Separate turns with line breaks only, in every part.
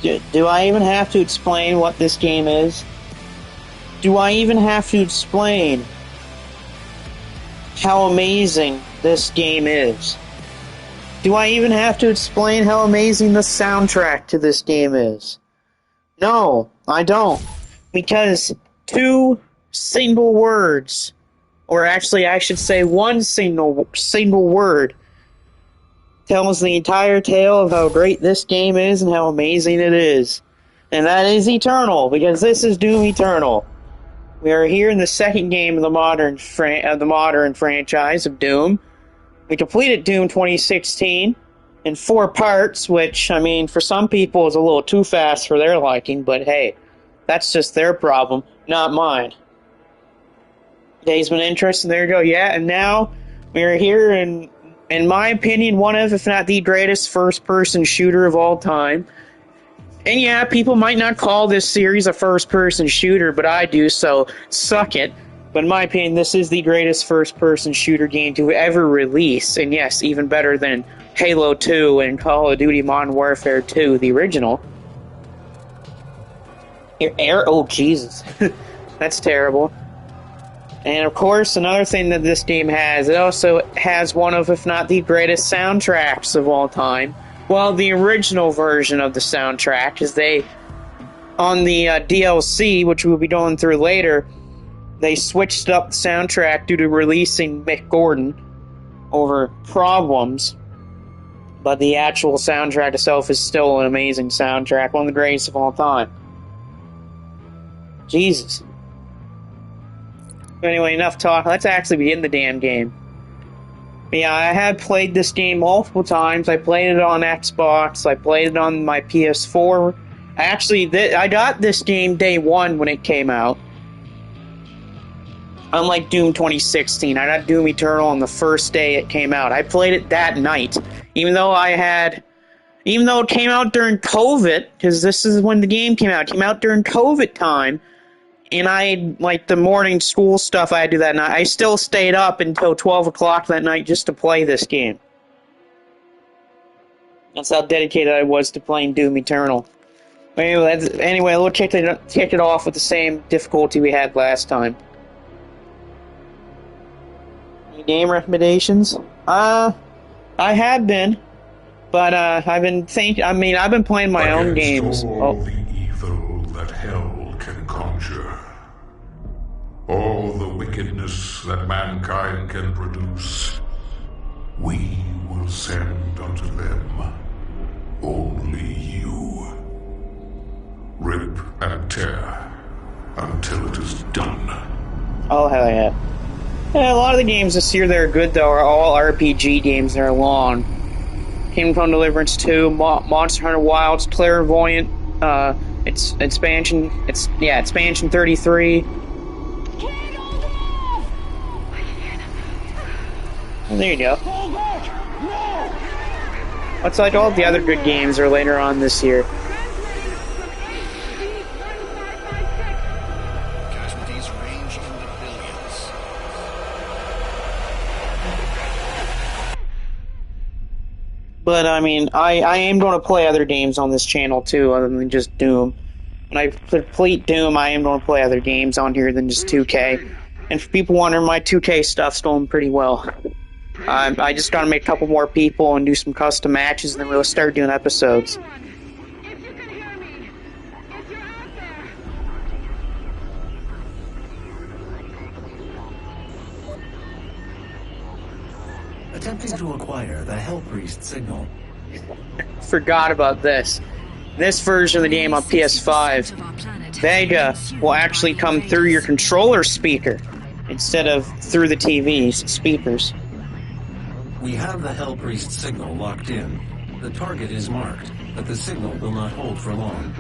Do I even have to explain what this game is? Do I even have to explain how amazing this game is? Do I even have to explain how amazing the soundtrack to this game is? No, I don't. Because two single words, or actually I should say one single word, tells the entire tale of how great this game is and how amazing it is. And that is Eternal, because this is Doom Eternal. We are here in the second game of the modern franchise of Doom. We completed Doom 2016 in 4 parts, which, I mean, for some people is a little too fast for their liking, but hey, that's just their problem, not mine. Days been interesting, there you go, yeah, and now we are here in my opinion, one of, if not the greatest first-person shooter of all time. And yeah, people might not call this series a first-person shooter, but I do, so suck it. But in my opinion, this is the greatest first-person shooter game to ever release. And yes, even better than Halo 2 and Call of Duty Modern Warfare 2, the original. Oh, Jesus. That's terrible. And of course, another thing that this game has, it also has one of, if not the greatest soundtracks of all time. Well, the original version of the soundtrack, is on the DLC, which we'll be going through later, they switched up the soundtrack due to releasing Mick Gordon over problems. But the actual soundtrack itself is still an amazing soundtrack, one of the greatest of all time. Jesus. Anyway, enough talk. Let's actually begin the damn game. Yeah, I have played this game multiple times. I played it on Xbox. I played it on my PS4. I got this game day one when it came out. Unlike Doom 2016, I got Doom Eternal on the first day it came out. I played it that night. Even though it came out during COVID, because this is when the game came out. It came out during COVID time. And the morning school stuff I had to do that night. I still stayed up until 12 o'clock that night just to play this game. That's how dedicated I was to playing Doom Eternal. Anyway, we'll kick it off with the same difficulty we had last time. Any game recommendations? I have been. But, I've been playing my own games.
All the evil that hell can conjure. All the wickedness that mankind can produce, we will send unto them only you. Rip and tear until it is done.
Oh, hell yeah. Yeah, a lot of the games this year that are good, though, are all RPG games that are long. Kingdom Come Deliverance 2, Monster Hunter Wilds, Clairvoyant, it's expansion 33. Well, there you go. Looks like all the other good games are later on this year.
Casualties range in the billions.
But, I mean, I am going to play other games on this channel, too, other than just Doom. When I complete Doom, I am going to play other games on here than just 2K. And for people wondering, my 2K stuff's going pretty well. I just gotta make a couple more people and do some custom matches, and then we'll start doing episodes.
Attempting to acquire the Hellpriest signal.
Forgot about this. This version of the game on PS5, Vega will actually come through your controller speaker instead of through the TV's speakers.
We have the Hellpriest signal locked in. The target is marked, but the signal will not hold for long.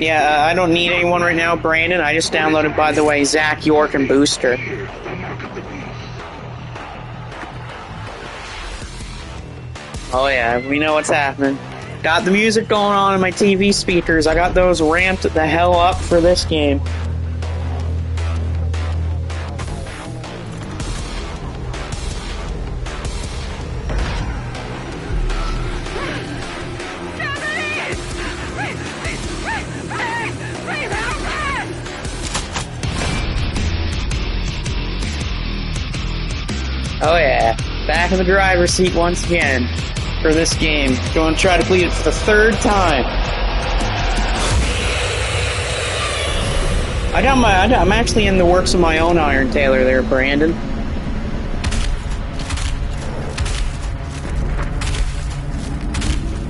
Yeah, I don't need anyone right now, Brandon. I just downloaded, by the way, Zach York and Booster. Oh yeah, we know what's happening. Got the music going on in my TV speakers. I got those ramped the hell up for this game. back in the driver's seat once again for this game. Going to try to complete it for the third time. I'm actually in the works of my own Iron Tailor there, Brandon.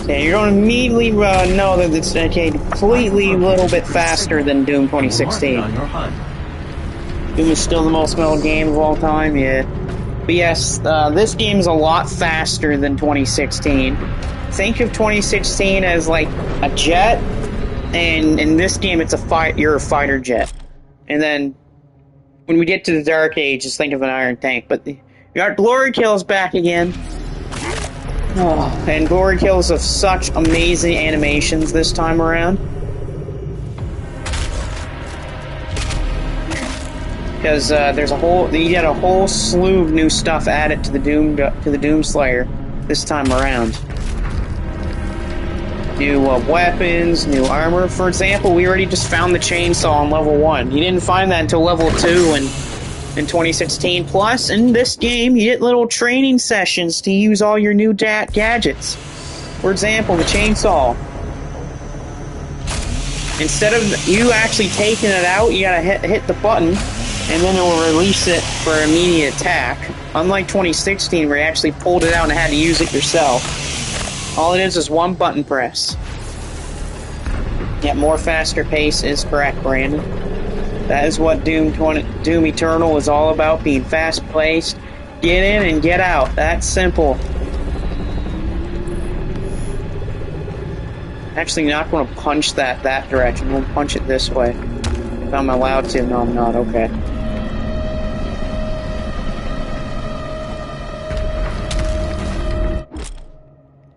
Okay, you're going to immediately know that it's completely a little bit faster than Doom 2016. Doom is still the most metal game of all time, yeah. But yes, this game is a lot faster than 2016. Think of 2016 as like a jet, and in this game it's you're a fighter jet. And then when we get to the Dark Age, just think of an Iron Tank. But Glory Kill's back again. Oh, and Glory Kills have such amazing animations this time around. Because you get a whole slew of new stuff added to the Doomslayer this time around. New weapons, new armor. For example, we already just found the chainsaw in level 1. You didn't find that until level 2 in 2016. Plus, in this game, you get little training sessions to use all your new gadgets. For example, the chainsaw. Instead of you actually taking it out, you gotta hit the button, and then it will release it for immediate attack. Unlike 2016, where you actually pulled it out and had to use it yourself. All it is one button press. Yeah, more faster pace is correct, Brandon. That is what Doom Eternal is all about, being fast-paced. Get in and get out. That's simple. Actually, not going to punch that direction. I'm going to punch it this way. If I'm allowed to. No, I'm not. Okay.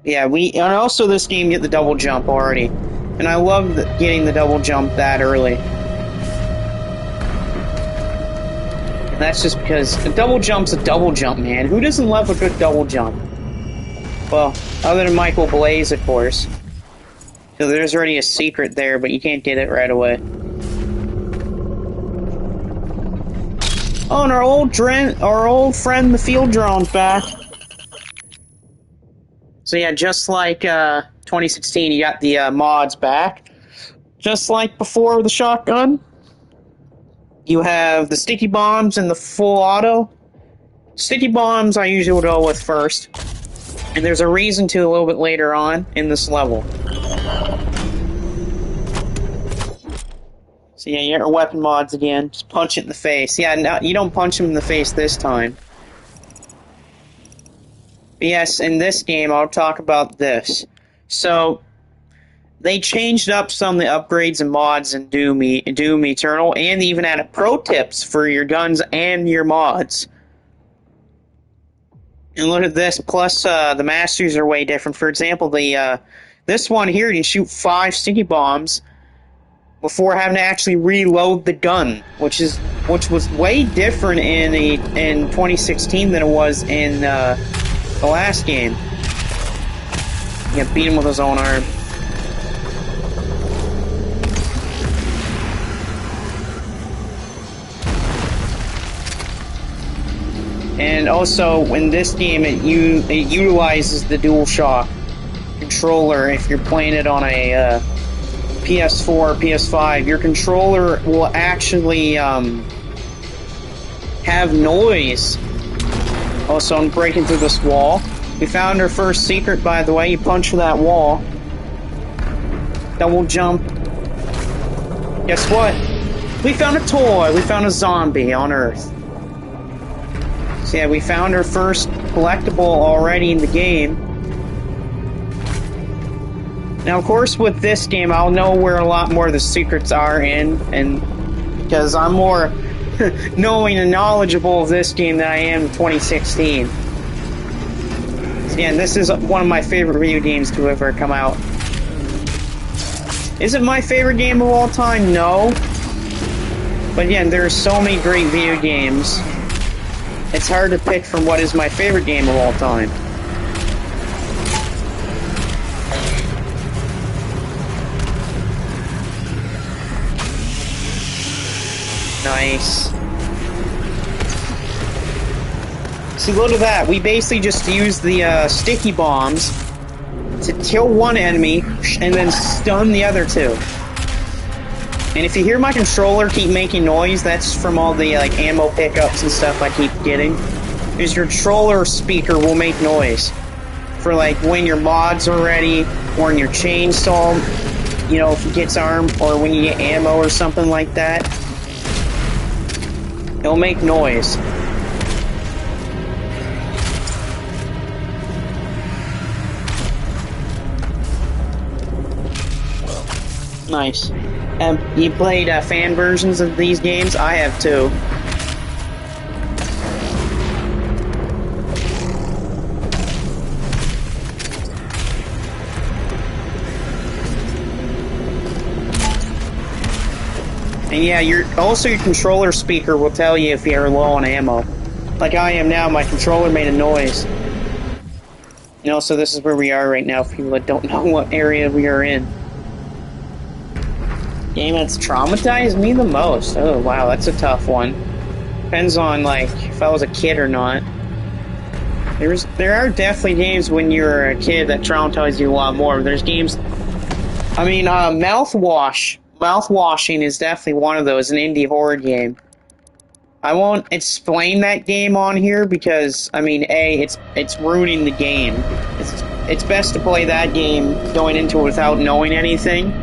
Yeah, and also this game get the double jump already. And I love getting the double jump that early. And that's just because a double jump's a double jump, man. Who doesn't love a good double jump? Well, other than Michael Blaze, of course. So there's already a secret there, but you can't get it right away. Oh, and our old friend, the Field Drone's back. So yeah, just like 2016, you got the mods back. Just like before the shotgun, you have the sticky bombs and the full auto. Sticky bombs I usually will go with first. And there's a reason to a little bit later on in this level. So yeah, you got your weapon mods again. Just punch it in the face. Yeah, no, you don't punch him in the face this time. But yes, in this game, I'll talk about this. So, they changed up some of the upgrades and mods in Doom Eternal, and even added pro tips for your guns and your mods. And look at this, plus the masters are way different. For example, this one here, you shoot 5 sticky bombs before having to actually reload the gun, which was way different in 2016 than it was in the last game. Yeah, beat him with his own arm. And also, in this game, it utilizes the DualShock controller. If you're playing it on a PS4 or PS5, your controller will actually have noise. Also, I'm breaking through this wall. We found our first secret, by the way. You punch that wall. Double jump. Guess what? We found a toy. We found a zombie on Earth. So yeah, we found our first collectible already in the game. Now, of course, with this game, I'll know where a lot more of the secrets are and because I'm more knowing and knowledgeable of this game than I am in 2016. Again, this is one of my favorite video games to ever come out. Is it my favorite game of all time? No. But again, there are so many great video games. It's hard to pick from what is my favorite game of all time. Nice. See, look at that. We basically just use the sticky bombs to kill one enemy and then stun the other two. And if you hear my controller keep making noise, that's from all the like ammo pickups and stuff I keep getting. Is your controller speaker will make noise for like when your mods are ready, or when your chainsaw, you know, if it gets armed, or when you get ammo or something like that. It'll make noise. Nice. You played fan versions of these games? I have too. And yeah, your controller speaker will tell you if you're low on ammo. Like I am now, my controller made a noise. And also, this is where we are right now, for people that don't know what area we are in. Game that's traumatized me the most. Oh, wow, that's a tough one. Depends on, like, if I was a kid or not. There are definitely games when you're a kid that traumatize you a lot more. There's games... I mean, Mouthwashing is definitely one of those, an indie horror game. I won't explain that game on here because, I mean, it's ruining the game. It's best to play that game going into it without knowing anything.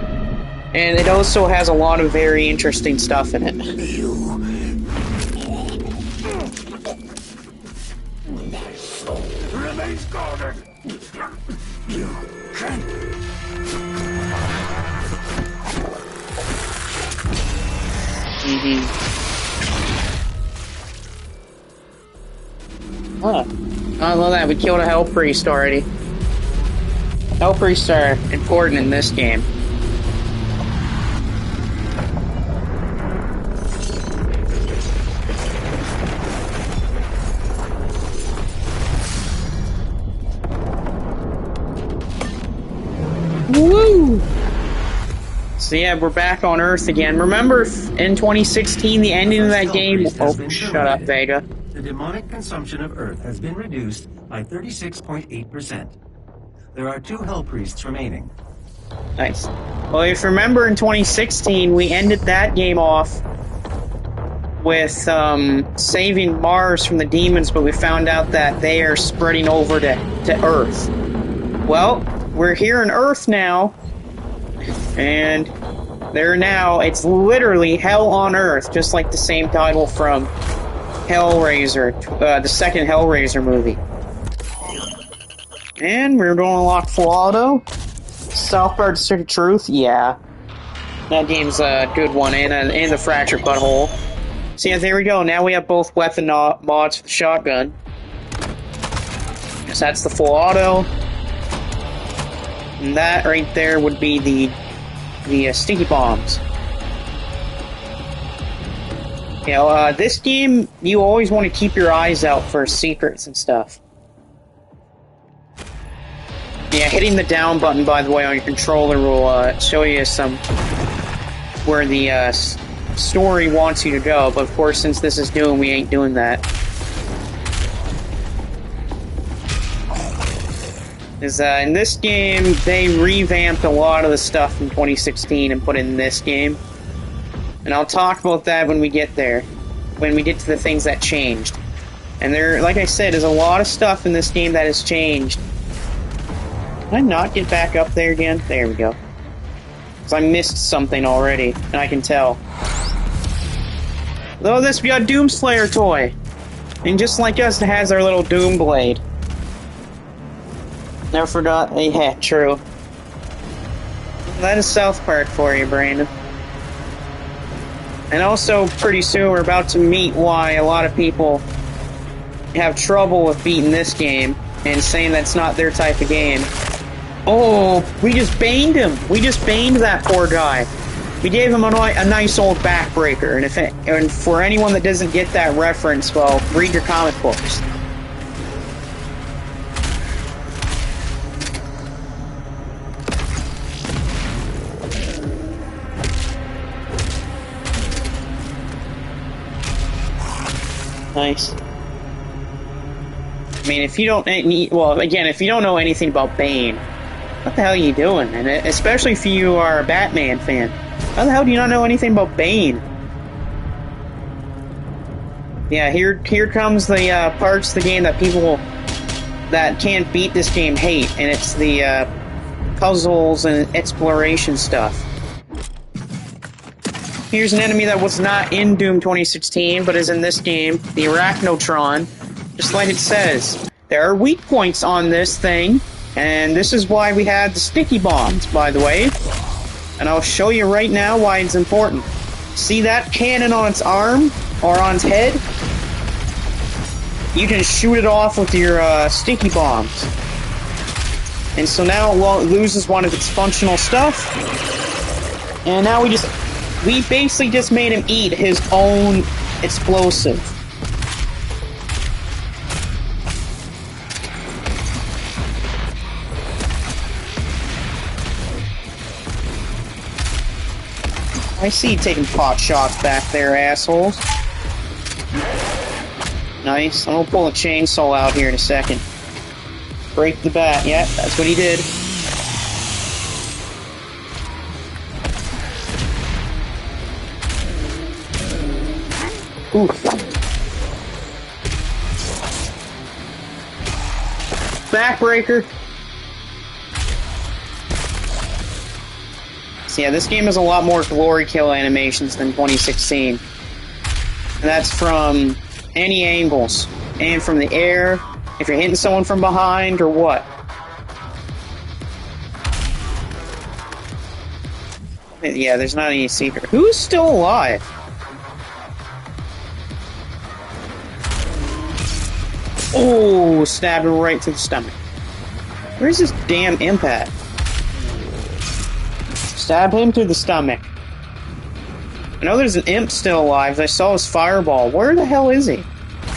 And it also has a lot of very interesting stuff in it.
My soul remains guarded. You can't.
Huh. I love that. We killed a Hell Priest already. Hell Priests are important in this game. Woo! So yeah, we're back on Earth again. Remember in 2016, the ending of that game... Oh, shut up, Vega.
The demonic consumption of Earth has been reduced by 36.8%. There are 2 Hell Priests remaining.
Nice. Well, if you remember in 2016, we ended that game off with saving Mars from the demons, but we found out that they are spreading over to Earth. Well, we're here on Earth now, and it's literally hell on Earth, just like the same title from Hellraiser, the second Hellraiser movie. And we're going to unlock Full Auto. South Park Stick of Truth, yeah. That game's a good one, and the Fractured Butthole. So yeah, there we go. Now we have both weapon mods for the shotgun. So that's the Full Auto. And that right there would be the sticky bombs. You know, this game, you always want to keep your eyes out for secrets and stuff. Yeah, hitting the down button, by the way, on your controller will show you where the story wants you to go. But of course, since this is new, we ain't doing that. In this game, they revamped a lot of the stuff from 2016 and put it in this game. And I'll talk about that when we get there. When we get to the things that changed. And like I said, there's a lot of stuff in this game that has changed. Can I not get back up there again? There we go. Because I missed something already, and I can tell. Though this, we got Doomslayer toy. And just like us, it has our little Doom Blade. Never forgot. Yeah, true. That is South Park for you, Brandon. And also, pretty soon, we're about to meet why a lot of people have trouble with beating this game and saying that's not their type of game. Oh, we just baned him. We just baned that poor guy. We gave him a nice old backbreaker. And for anyone that doesn't get that reference, well, read your comic books. Nice. I mean, if you don't... Well, again, if you don't know anything about Bane, what the hell are you doing? And especially if you are a Batman fan. How the hell do you not know anything about Bane? Yeah, here comes the parts of the game that people that can't beat this game hate, and it's the puzzles and exploration stuff. Here's an enemy that was not in Doom 2016, but is in this game, the Arachnotron. Just like it says, there are weak points on this thing, and this is why we had the sticky bombs, by the way. And I'll show you right now why it's important. See that cannon on its arm, or on its head? You can shoot it off with your sticky bombs. And so now it loses one of its functional stuff. And now we basically just made him eat his own explosive. I see you taking pot shots back there, assholes. Nice. I'm gonna pull a chainsaw out here in a second. Break the bat. Yeah, that's what he did. Oof. Backbreaker. So yeah, this game has a lot more glory kill animations than 2016. And that's from any angles. And from the air, if you're hitting someone from behind, or what. Yeah, there's not any secret. Who's still alive? Oh, stabbed him right to the stomach. Where's this damn imp at? Stab him through the stomach. I know there's an imp still alive. I saw his fireball. Where the hell is he?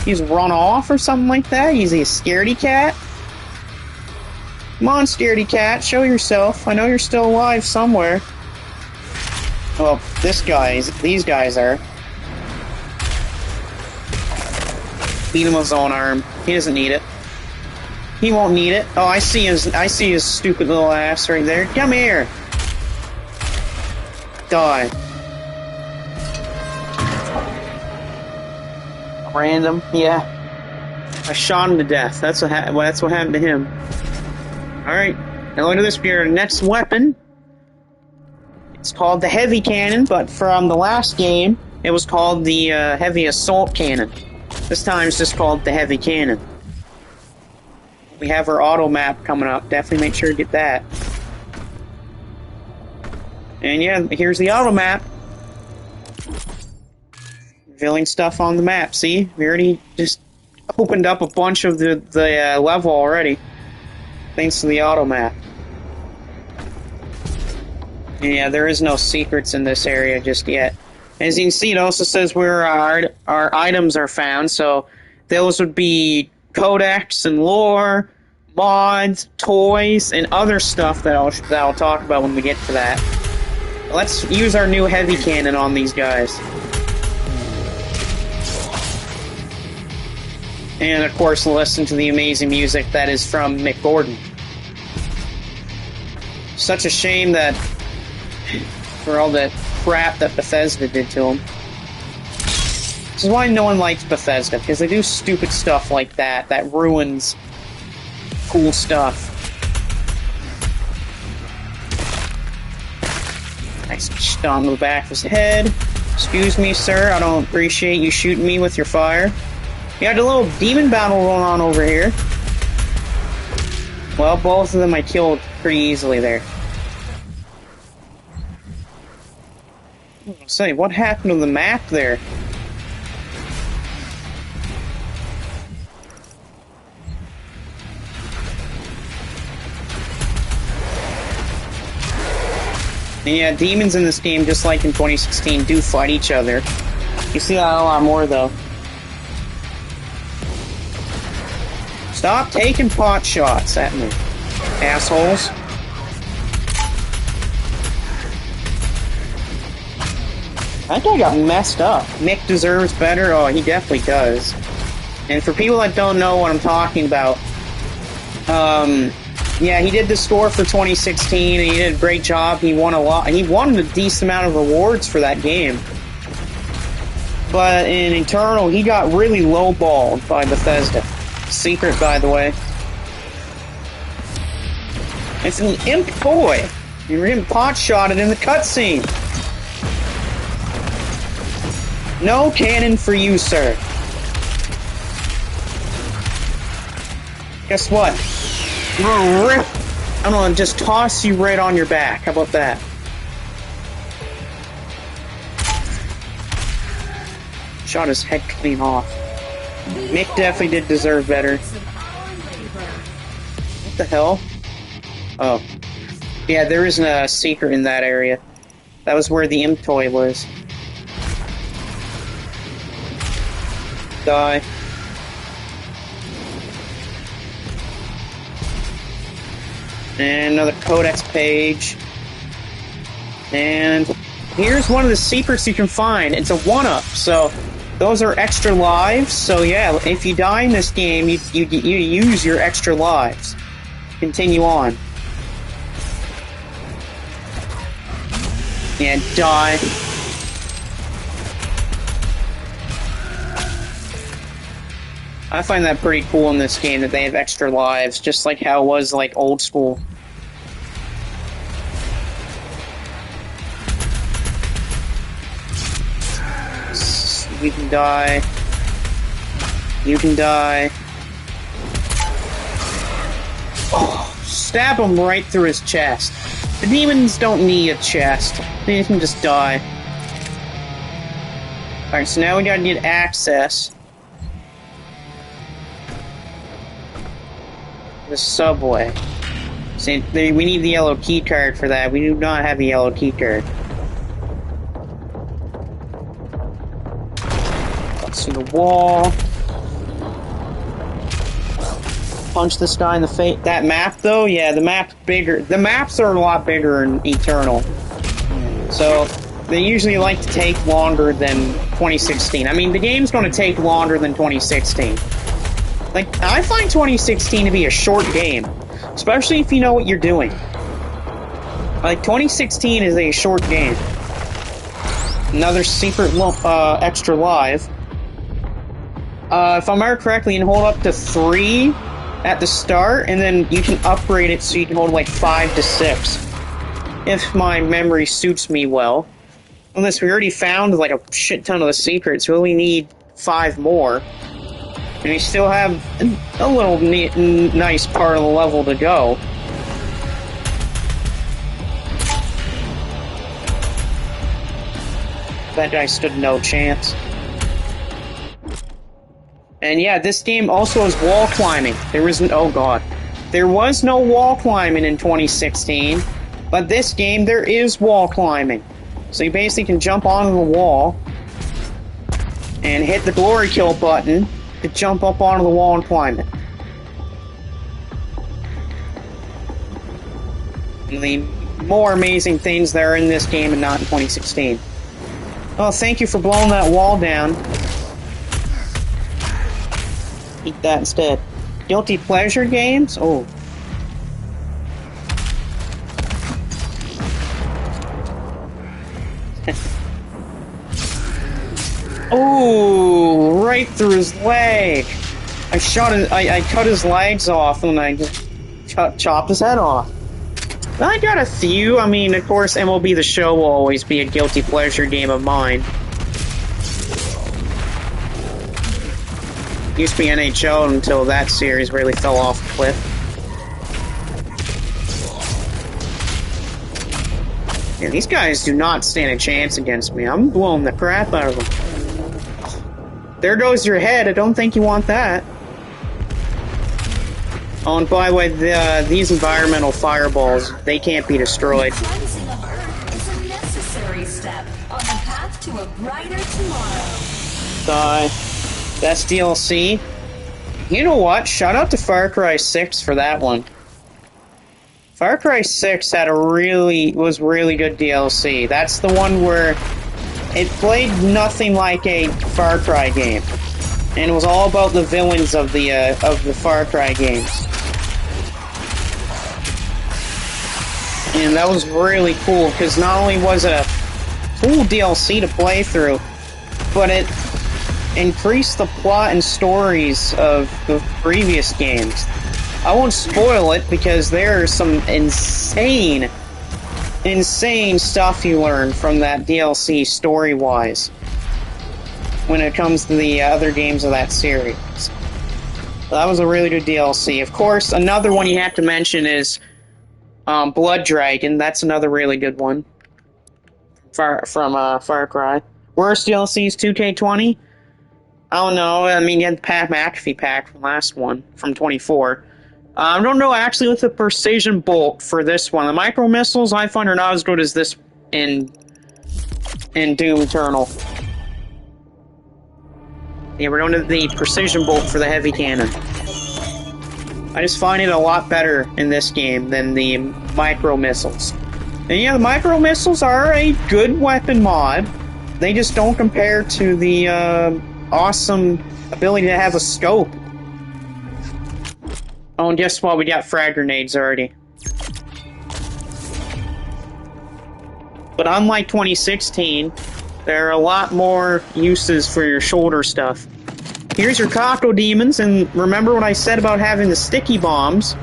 He's run off or something like that? Is he a scaredy cat? Come on, scaredy cat, show yourself. I know you're still alive somewhere. Well, these guys are. Beat him with his own arm. He doesn't need it. He won't need it. Oh, I see his stupid little ass right there. Come here. Die. Random, yeah. I shot him to death. That's what happened to him. Alright, now look at this. Your next weapon. It's called the Heavy Cannon, but from the last game, it was called the Heavy Assault Cannon. This time it's just called the Heavy Cannon. We have our auto map coming up. Definitely make sure to get that. And yeah, here's the auto map. Revealing stuff on the map. See? We already just opened up a bunch of the level already. Thanks to the auto map. And yeah, there is no secrets in this area just yet. As you can see, it also says where our items are found. So those would be codex and lore, mods, toys, and other stuff that I'll talk about when we get to that. Let's use our new heavy cannon on these guys. And of course, listen to the amazing music that is from Mick Gordon. Such a shame that for all that crap that Bethesda did to him. This is why no one likes Bethesda, because they do stupid stuff like that that ruins cool stuff. Nice stomp to the back of his head. Excuse me, sir, I don't appreciate you shooting me with your fire. You had a little demon battle going on over here. Well, both of them I killed pretty easily there. Say, what happened to the map there? And yeah, demons in this game, just like in 2016, do fight each other. You see that a lot more, though. Stop taking pot shots at me, assholes. That guy got messed up. Mick deserves better. Oh, he definitely does. And for people that don't know what I'm talking about, yeah, he did the score for 2016, and he did a great job. He won a lot. He won a decent amount of rewards for that game. But in Eternal, he got really lowballed by Bethesda. Secret, by the way. It's an imp boy. You were getting pot-shotted in the cutscene. No cannon for you, sir. Guess what? I'm gonna just toss you right on your back. How about that? Shot his head clean off. Mick definitely did deserve better. What the hell? Oh. Yeah, there isn't a secret in that area. That was where the imp toy was. Die. And another codex page. And here's one of the secrets you can find. It's a 1-up, so those are extra lives. So yeah, if you die in this game, you use your extra lives. Continue on. Yeah, die. I find that pretty cool in this game that they have extra lives, just like how it was like old school. You can die. You can die. Oh, stab him right through his chest. The demons don't need a chest. They can just die. Alright, so now we gotta get access. The subway. See, we need the yellow key card for that. We do not have the yellow key card. Let's see the wall. Punch this guy in the face. That map, though, yeah, the map's bigger. The maps are a lot bigger in Eternal. So, they usually like to take longer than 2016. I mean, the game's going to take longer than 2016. Like, I find 2016 to be a short game, especially if you know what you're doing. Like, 2016 is a short game. Another secret extra live. If I remember correctly, you can hold up to 3 at the start, and then you can upgrade it so you can hold like 5 to 6. If my memory suits me well. Unless we already found like a shit ton of the secrets, we only need 5 more. And we still have a little nice part of the level to go. That guy stood no chance. And yeah, this game also has wall climbing. There isn't. Oh god. There was no wall climbing in 2016. But this game, there is wall climbing. So you basically can jump onto the wall and hit the glory kill button to jump up onto the wall and climb it. And the more amazing things that are in this game and not in 2016. Oh, thank you for blowing that wall down. Eat that instead. Guilty pleasure games? Oh. Oh, right through his leg. I cut his legs off and I just chopped his head off. I got a few. I mean, of course, MLB The Show will always be a guilty pleasure game of mine. Used to be NHL until that series really fell off the cliff. Yeah, these guys do not stand a chance against me. I'm blowing the crap out of them. There goes your head. I don't think you want that. Oh, and by the way, these environmental fireballs, they can't be destroyed.
Cleansing of Earth is a necessary step on the path to a brighter tomorrow.
Die. That's DLC. You know what? Shout out to Far Cry 6 for that one. Far Cry 6 was really good DLC. That's the one where it played nothing like a Far Cry game. And it was all about the villains of the Far Cry games. And that was really cool, because not only was it a cool DLC to play through, but it increased the plot and stories of the previous games. I won't spoil it, because there's some insane stuff you learn from that DLC story-wise when it comes to the other games of that series. That was a really good DLC. Of course, another one you have to mention is Blood Dragon. That's another really good one from Far Cry. Worst DLCs, 2K20? I don't know. I mean, you had the Pat McAfee pack from last one, from 24. I don't know actually with the Precision Bolt for this one. The micro missiles I find are not as good as this in Doom Eternal. Yeah, we're going to the Precision Bolt for the heavy cannon. I just find it a lot better in this game than the micro missiles. And yeah, the micro missiles are a good weapon mod. They just don't compare to the awesome ability to have a scope. Oh, and guess what? We got frag grenades already. But unlike 2016, there are a lot more uses for your shoulder stuff. Here's your Cockle Demons, and remember what I said about having the sticky bombs?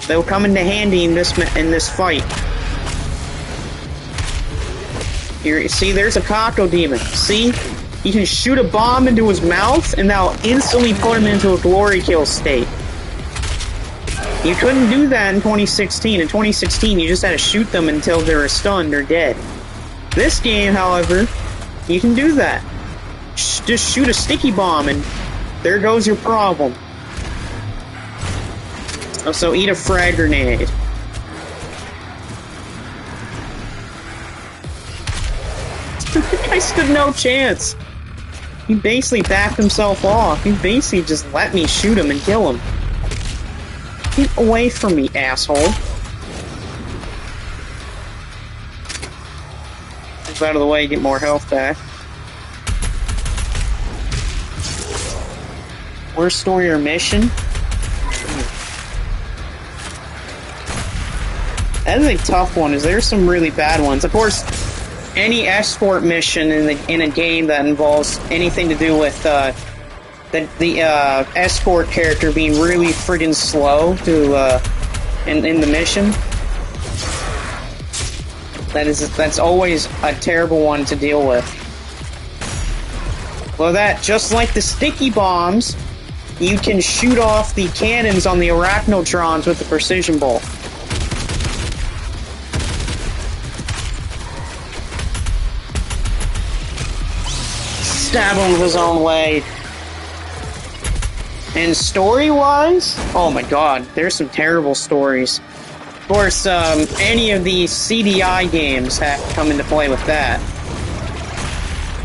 They'll come into handy in this fight. Here, see, there's a Cockle Demon. See? You can shoot a bomb into his mouth, and that'll instantly put him into a glory kill state. You couldn't do that in 2016. In 2016, you just had to shoot them until they were stunned or dead. This game, however, you can do that. Just shoot a sticky bomb, and there goes your problem. Also, eat a frag grenade. The guy stood no chance. He basically backed himself off. He basically just let me shoot him and kill him. Get away from me, asshole. Move out of the way, get more health back. Worst story or mission? That is a tough one, as there's some really bad ones. Of course, any escort mission in a game that involves anything to do with the escort character being really friggin' slow to in the mission, that's always a terrible one to deal with. Well, that just like the sticky bombs, you can shoot off the cannons on the arachnotrons with the precision bolt. Stab him with his own way. And story-wise, oh my god, there's some terrible stories. Of course, any of the CDI games have come into play with that.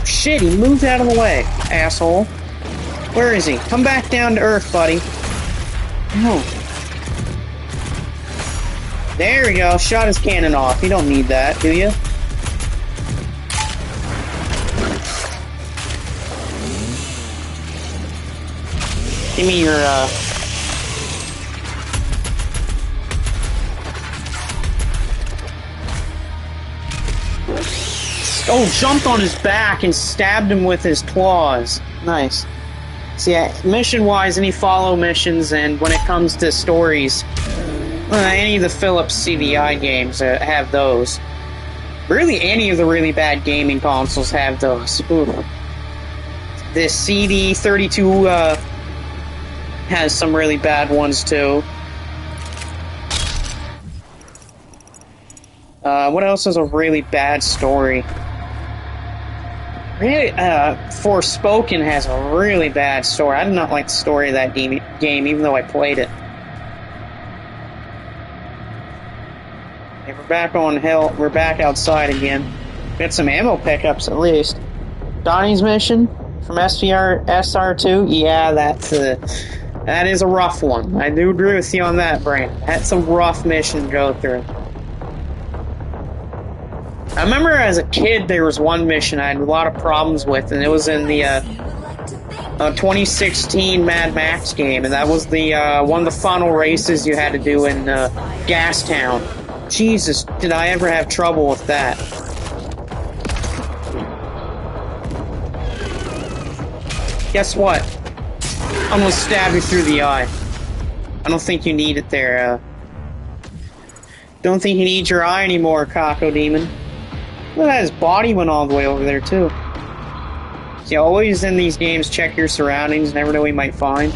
Shit, he moved out of the way, asshole. Where is he? Come back down to Earth, buddy. No. There we go, shot his cannon off. You don't need that, do you? Give me your, Oh, jumped on his back and stabbed him with his claws. Nice. So yeah, mission-wise, any follow missions, and when it comes to stories, any of the Philips CDI games have those. Really, any of the really bad gaming consoles have those. Ooh. The CD32, has some really bad ones too. What else has a really bad story? Really, Forspoken has a really bad story. I did not like the story of that game, even though I played it. Okay, we're back on hell. We're back outside again. Got some ammo pickups at least. Donnie's mission from SR2. Yeah, that is a rough one. I do agree with you on that, Brandon. That's a rough mission to go through. I remember as a kid there was one mission I had a lot of problems with, and it was in the 2016 Mad Max game, and that was the one of the final races you had to do in Gastown. Jesus, did I ever have trouble with that. Guess what? I'm gonna stab you through the eye. I don't think you need it there. Don't think you need your eye anymore, Kako Demon. Look at that, his body went all the way over there, too. See, always in these games, check your surroundings, never know what you might find.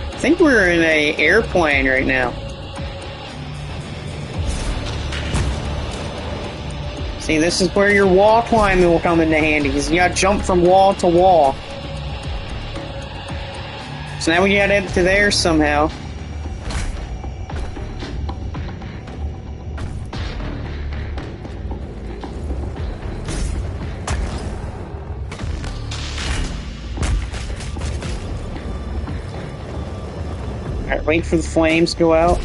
I think we're in an airplane right now. See, this is where your wall climbing will come into handy, because you gotta jump from wall to wall. So now we gotta head to there somehow. Alright, wait for the flames to go out.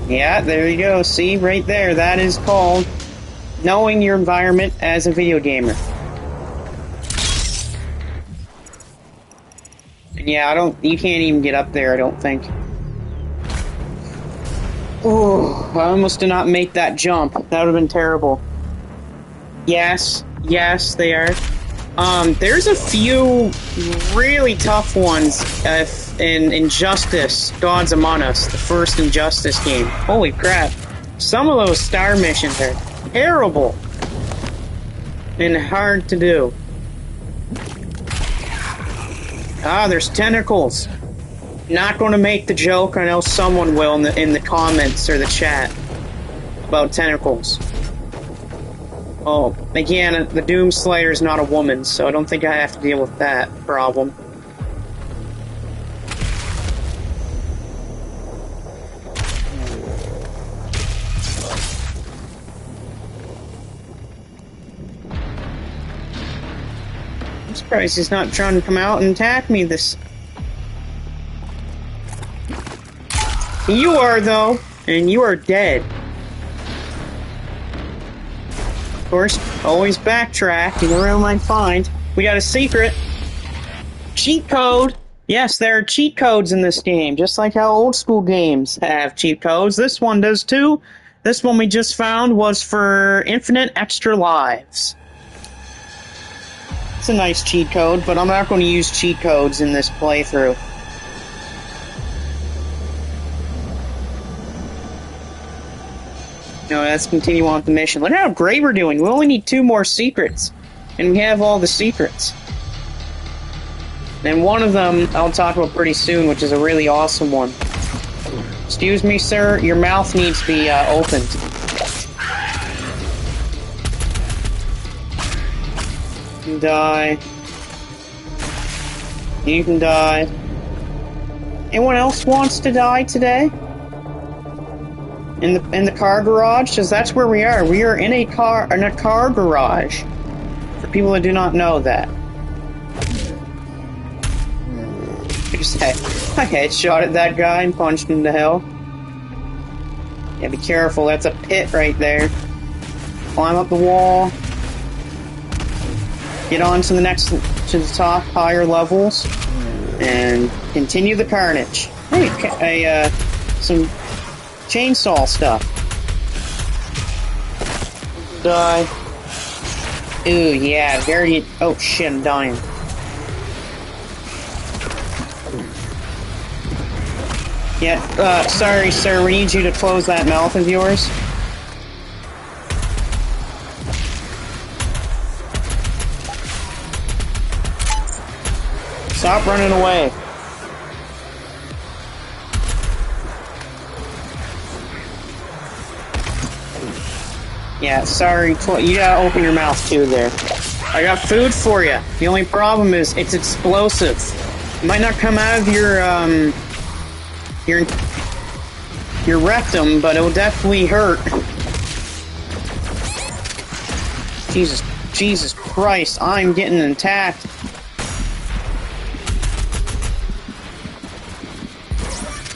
Yeah, there you go. See, right there. That is called knowing your environment as a video gamer. And yeah, you can't even get up there, I don't think. Oh, I almost did not make that jump. That would have been terrible. Yes, they are. There's a few really tough ones in Injustice, Gods Among Us, the first Injustice game. Holy crap. Some of those star missions are terrible and hard to do. Ah, there's tentacles. Not going to make the joke. I know someone will in the comments or the chat about tentacles. Oh, again, the Doom Slayer is not a woman, so I don't think I have to deal with that problem. I'm surprised he's not trying to come out and attack me this... You are, though, and you are dead. Of course, always backtrack, you never really might find. We got a secret. Cheat code! Yes, there are cheat codes in this game, just like how old school games have cheat codes. This one does too. This one we just found was for infinite extra lives. It's a nice cheat code, but I'm not going to use cheat codes in this playthrough. No, let's continue on with the mission. Look how great we're doing. We only need 2 more secrets. And we have all the secrets. And one of them I'll talk about pretty soon, which is a really awesome one. Excuse me, sir. Your mouth needs to be opened. You can die. You can die. Anyone else wants to die today? In the car garage? Because that's where we are. We are in a car garage. For people that do not know that. I headshot at that guy and punched him to hell. Yeah, be careful. That's a pit right there. Climb up the wall. Get on to the top, higher levels. And continue the carnage. Hey, some chainsaw stuff. Die. Ooh, yeah, very... Oh, shit, I'm dying. Yeah, sorry, sir, we need you to close that mouth of yours. Stop running away. Yeah, sorry, you gotta open your mouth too there. I got food for you. The only problem is, it's explosive. It might not come out of your rectum, but it will definitely hurt. Jesus Christ, I'm getting attacked.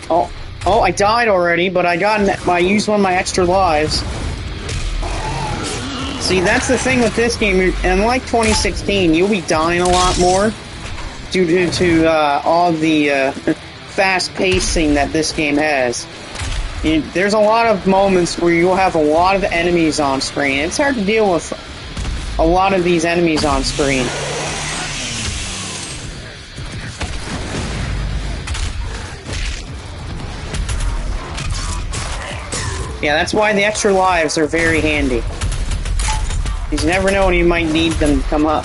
Oh, Oh, I died already, but I used one of my extra lives. See, that's the thing with this game. Unlike 2016, you'll be dying a lot more due to all the fast pacing that this game has. There's a lot of moments where you'll have a lot of enemies on screen. It's hard to deal with a lot of these enemies on screen. Yeah, that's why the extra lives are very handy. Because you never know when you might need them to come up.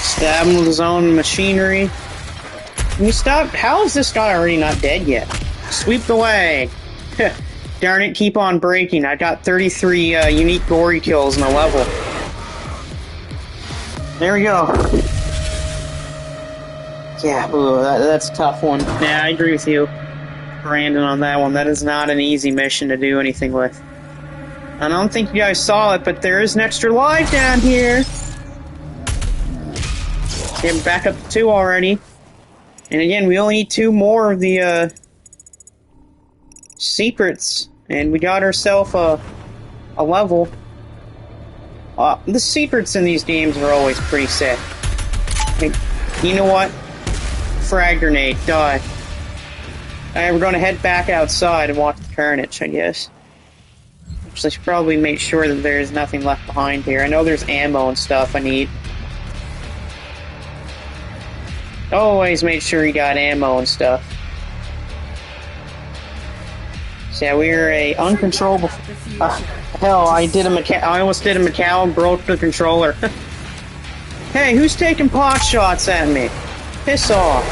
Stab him with his own machinery. Can you stop? How is this guy already not dead yet? Sweep away! Darn it, keep on breaking. I got 33 unique gory kills in the level. There we go. Yeah, ooh, that's a tough one. Yeah, I agree with you, Brandon, on that one. That is not an easy mission to do anything with. I don't think you guys saw it, but there is an extra life down here. Okay, back up to 2 already. And again, we only need 2 more of the secrets, and we got ourselves a level. The secrets in these games are always pretty sick. Like, you know what? Frag grenade, die. Alright, we're gonna head back outside and watch the carnage, I guess. Actually, I should probably make sure that there's nothing left behind here. I know there's ammo and stuff I need. Always make sure you got ammo and stuff. So yeah, we're a uncontrollable... hell, I almost did a Macau and broke the controller. Hey, who's taking pot shots at me? Piss off.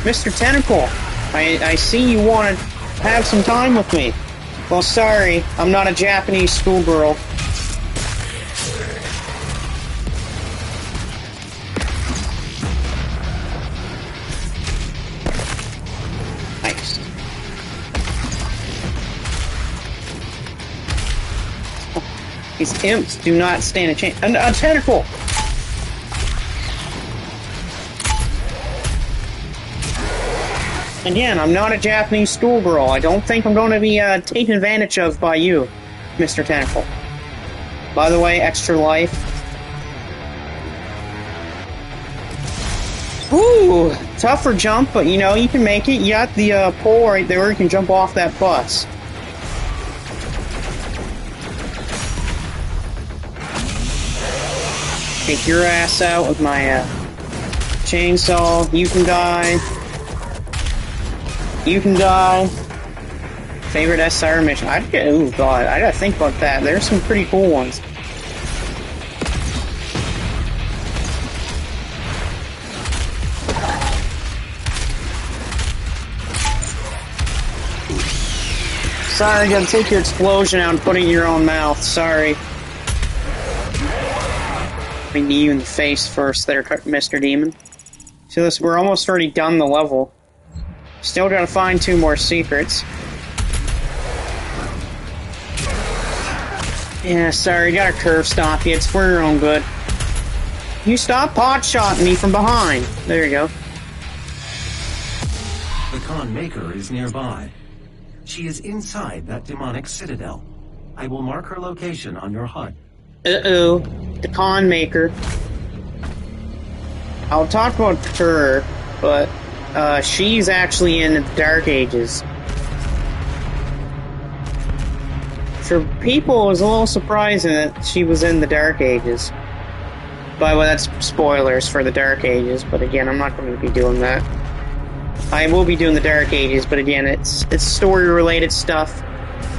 Mr. Tentacle, I see you want to have some time with me. Well, sorry, I'm not a Japanese schoolgirl. Nice. These imps do not stand a chance. A tentacle! Again, I'm not a Japanese schoolgirl. I don't think I'm going to be taken advantage of by you, Mr. Tentacle. By the way, extra life. Ooh, tougher jump, but you know, you can make it. You got the pole right there where you can jump off that bus. Take your ass out with my chainsaw. You can die. You can die. Favorite SR mission. Oh god, I gotta think about that. There's some pretty cool ones. Sorry, I gotta take your explosion out and put it in your own mouth. Sorry. I mean you in the face first there, Mr. Demon. So this, we're almost already done the level. Still gotta find 2 more secrets. Yeah, sorry, gotta curve stop you. It's for your own good. You stop pot-shotting me from behind. There you go.
The Khan Maker is nearby. She is inside that demonic citadel. I will mark her location on your HUD.
Uh-oh. The Khan Maker. I'll talk about her, but she's actually in the Dark Ages. For people, it was a little surprising that she was in the Dark Ages. By the way, that's spoilers for the Dark Ages, but again, I'm not going to be doing that. I will be doing the Dark Ages, but again, it's story-related stuff.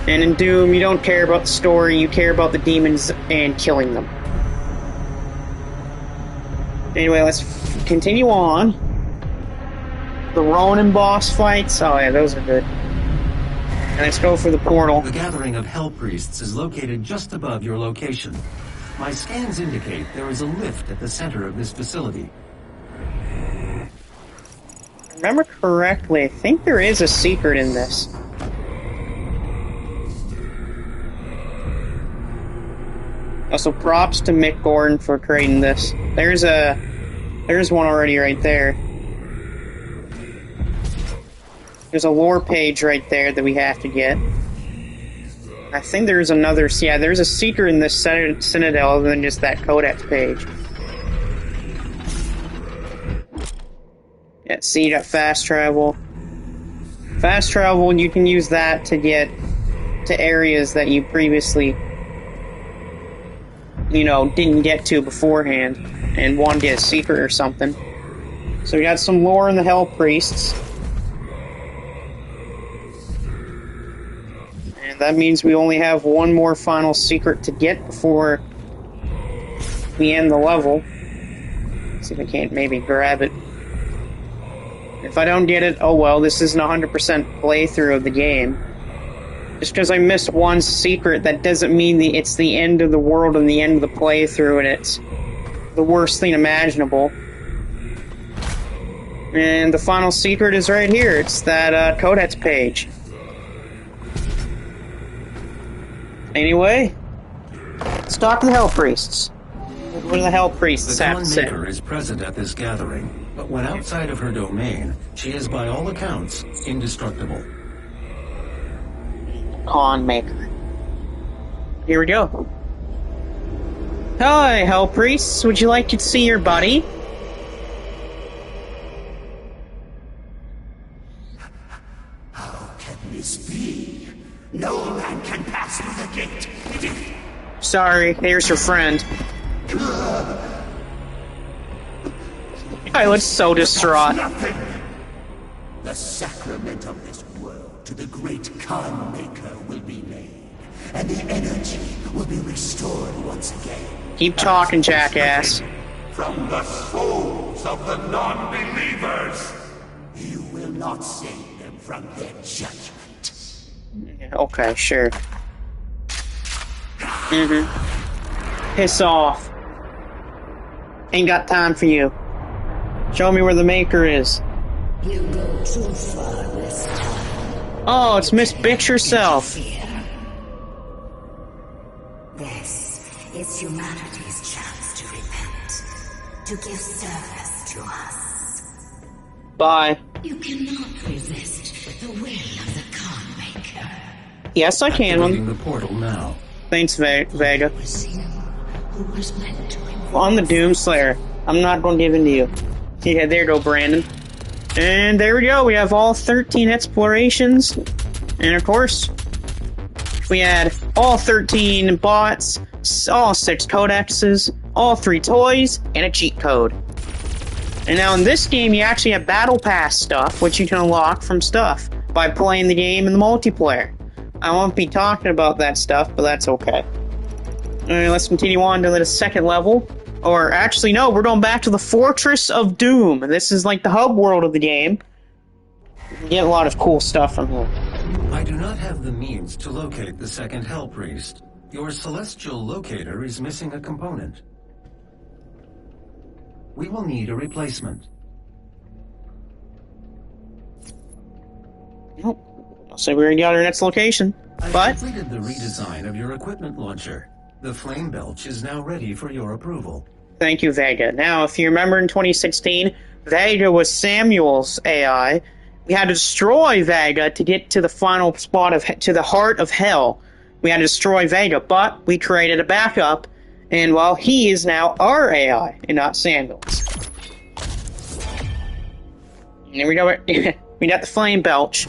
And in Doom, you don't care about the story, you care about the demons and killing them. Anyway, let's continue on. The Ronin boss fights, oh yeah, those are good. And let's go for the portal.
The gathering of Hell Priests is located just above your location. My scans indicate there is a lift at the center of this facility.
If I remember correctly, I think there is a secret in this. Also, props to Mick Gordon for creating this. There's one already right there. There's a lore page right there that we have to get. I think there's another... Yeah, there's a secret in this Citadel other than just that Codex page. Yeah, see, you got fast travel. Fast travel, and you can use that to get to areas that you previously, you know, didn't get to beforehand and wanted to get a secret or something. So we got some lore in the Hell Priests. And that means we only have one more final secret to get before we end the level. Let's see if I can't maybe grab it. If I don't get it, oh well, this isn't a 100% playthrough of the game. Just because I missed one secret, that doesn't mean it's the end of the world and the end of the playthrough, and it's the worst thing imaginable. And the final secret is right here. It's that Codex page. Anyway, let's talk to the Hell Priests. What do the Hell Priests have to say?
The Khan Maker is present at this gathering, but when outside of her domain, she is by all accounts indestructible.
Khan Maker. Here we go. Hi, Hell Priests. Would you like to see your buddy?
How can this be? No man can pass through the gate.
Sorry, here's your friend. I was so distraught.
Nothing. The sacrament of this world to the great Khan Maker will be made, and the energy will be restored once again.
Keep talking, jackass.
From the souls of the non-believers. You will not save them from their judgment.
Okay, sure. Piss off. Ain't got time for you. Show me where the Maker is.
You go too far this time.
Oh, it's Miss Bitch herself.
This is humanity's chance to repent, to give service to us.
Bye.
You cannot resist the will of the Khan Maker.
Yes, I can.
Activating the portal now.
Thanks, Vega.
It was him who was meant to involve.
On the Doomslayer. I'm not going to give in to you. Yeah, there you go, Brandon. And there we go. We have all 13 explorations. And of course, we had all 13 bots, all 6 codexes, all 3 toys, and a cheat code. And now in this game, you actually have Battle Pass stuff, which you can unlock from stuff by playing the game in the multiplayer. I won't be talking about that stuff, but that's okay. Alright, let's continue on to the second level. Or, actually, no, we're going back to the Fortress of Doom. This is like the hub world of the game. You get a lot of cool stuff from here.
I do not have the means to locate the second Hell Priest. Your celestial locator is missing a component. We will need a replacement.
I'll say we already got our next location.
I
But
completed the redesign of your equipment launcher. The Flame Belch is now ready for your approval.
thank you, Vega. Now, if you remember in 2016, Vega was Samuel's AI. We had to destroy Vega to get to the final spot to the heart of hell. We had to destroy Vega, but we created a backup, and well, he is now our AI and not Samuel's. And here we go. We got the Flame Belch.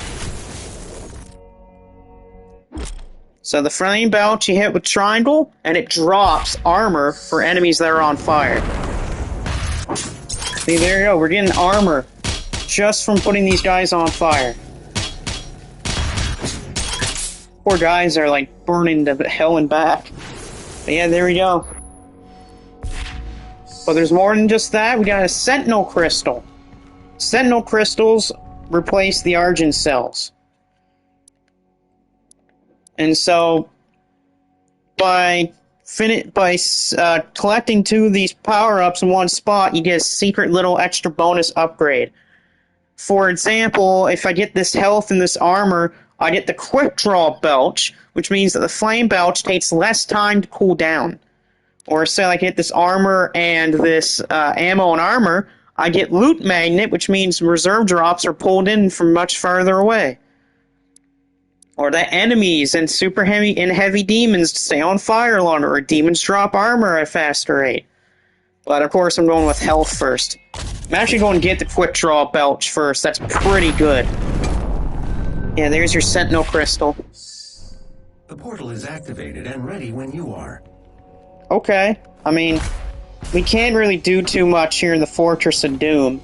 So the Flame Belch, you hit with triangle, and it drops armor for enemies that are on fire. See, there you go. We're getting armor just from putting these guys on fire. Poor guys are like burning to hell and back. But yeah, there we go. But there's more than just that. We got a Sentinel Crystal. Sentinel Crystals replace the Argent Cells. And so, by collecting 2 of these power-ups in one spot, you get a secret little extra bonus upgrade. For example, if I get this health and this armor, I get the Quick Draw Belch, which means that the Flame Belch takes less time to cool down. or say like hit this armor and this ammo and armor, I get loot magnet, which means reserve drops are pulled in from much farther away. Or that enemies and heavy demons stay on fire longer, or demons drop armor at a faster rate. But of course I'm going with health first. I'm actually going to get the quick draw belch first. That's pretty good. Yeah, there's your Sentinel Crystal.
The portal is activated and ready when you are.
Okay. I mean, we can't really do too much here in the Fortress of Doom,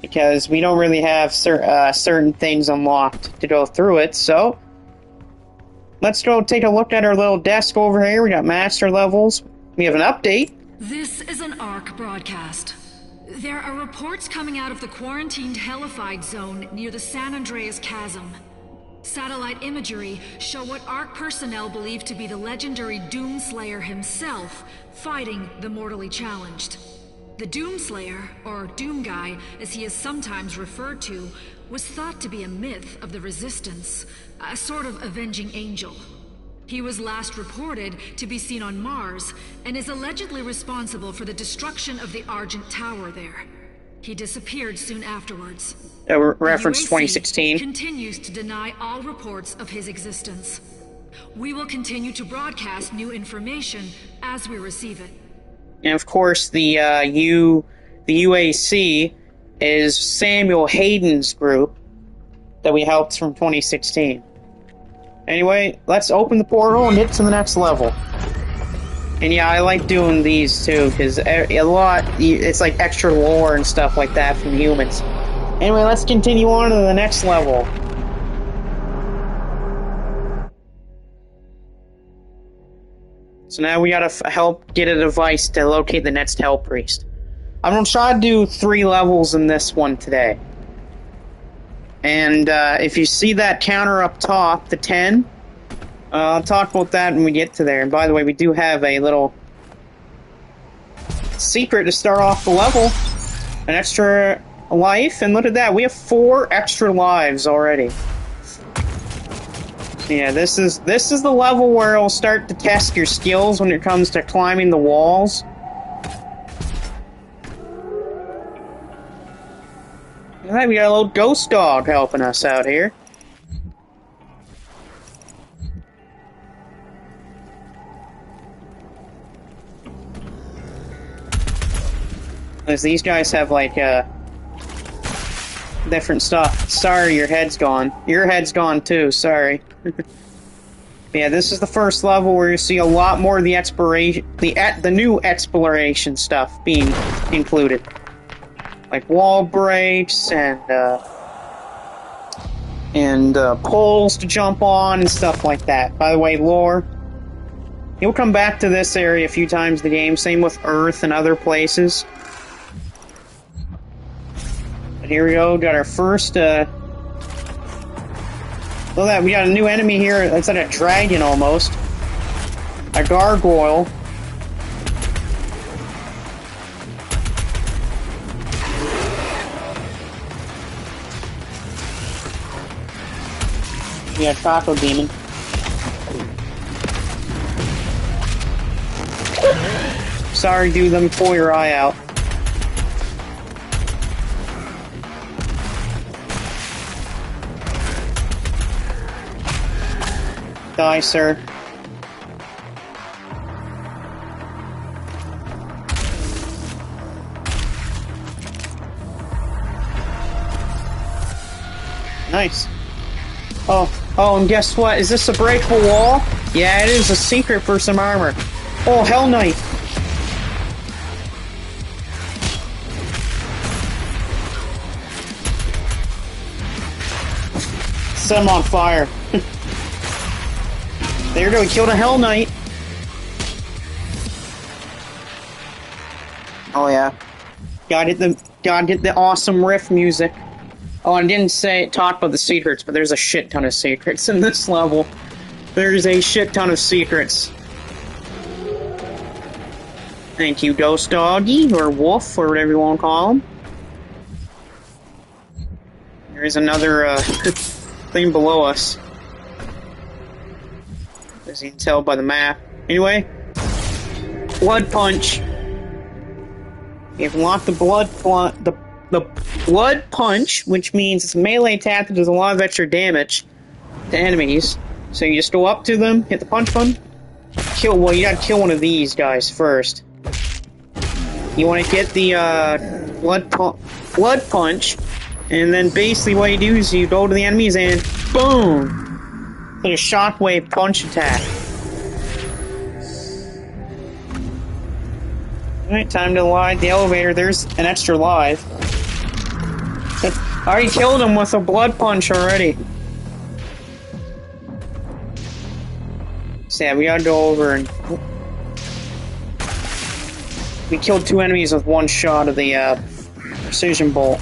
because we don't really have certain things unlocked to go through it, so let's go take a look at our little desk over here. We got master levels. We have an update.
This is an ARC broadcast. There are reports coming out of the quarantined Hellified zone near the San Andreas Chasm. Satellite imagery show what ARC personnel believe to be the legendary Doomslayer himself fighting the mortally challenged. The Doomslayer, or Doom Guy as he is sometimes referred to, was thought to be a myth of the Resistance, a sort of avenging angel. He was last reported to be seen on Mars and is allegedly responsible for the destruction of the Argent Tower there. He disappeared soon afterwards.
Reference
UAC
2016.
continues to deny all reports of his existence. We will continue to broadcast new information as we receive it.
And of course, the UAC is Samuel Hayden's group that we helped from 2016. Anyway, let's open the portal and get to the next level. And yeah, I like doing these too, because it's like extra lore and stuff like that from humans. Anyway, let's continue on to the next level. So now we gotta help get a device to locate the next Hell Priest. I'm gonna try to do 3 levels in this one today. And if you see that counter up top, the 10, I'll talk about that when we get to there. And by the way, we do have a little secret to start off the level. An extra life, and look at that, we have 4 extra lives already. Yeah, this is the level where it'll start to test your skills when it comes to climbing the walls. Alright, we got a little ghost dog helping us out here. As these guys have like different stuff. Sorry, your head's gone. Your head's gone too, sorry. Yeah, this is the first level where you see a lot more of the exploration, the new exploration stuff being included. Like wall breaks and poles to jump on and stuff like that. By the way, lore. You'll come back to this area a few times in the game, same with Earth and other places. But here we go, got our first, look at that, we got a new enemy here, it's like a dragon almost. A gargoyle. We got Taco Demon. Sorry, dude, let me pull your eye out. Die, sir. Nice. Oh, and guess what? Is this a breakable wall? Yeah, it is a secret for some armor. Oh, Hell Knight. Set him on fire. There we go, we killed a Hell Knight. Oh yeah. Gotta get the awesome riff music. Oh, I didn't talk about the secrets, but there's a shit ton of secrets in this level. There's a shit ton of secrets. Thank you, Ghost Doggy, or Wolf, or whatever you want to call him. There's another thing below us. As you can tell by the map. Anyway, Blood Punch. You can lock the Blood Punch, which means it's a melee attack that does a lot of extra damage to enemies. So you just go up to them, hit the punch button, well, you gotta kill one of these guys first. You want to get the Blood Punch, and then basically what you do is you go to the enemies and boom! Like a shockwave punch attack. Alright, time to light the elevator. There's an extra life. I already killed him with a Blood Punch already. So yeah, we gotta go over and... We killed 2 enemies with 1 shot of the precision bolt.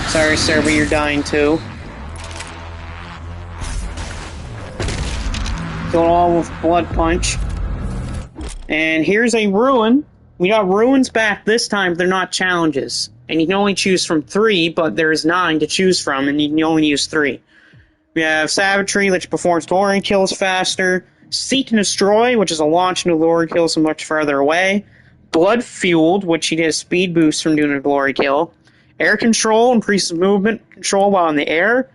Sorry, sir, but you're dying too. Kill all with Blood Punch. And here's a ruin. We got ruins back this time, but they're not challenges. And you can only choose from 3, but there's 9 to choose from, and you can only use 3. We have Savagery, which performs glory kills faster. Seek and Destroy, which is a launch into glory kills from much farther away. Blood Fueled, which you get a speed boost from doing a glory kill. Air Control increases movement control while in the air.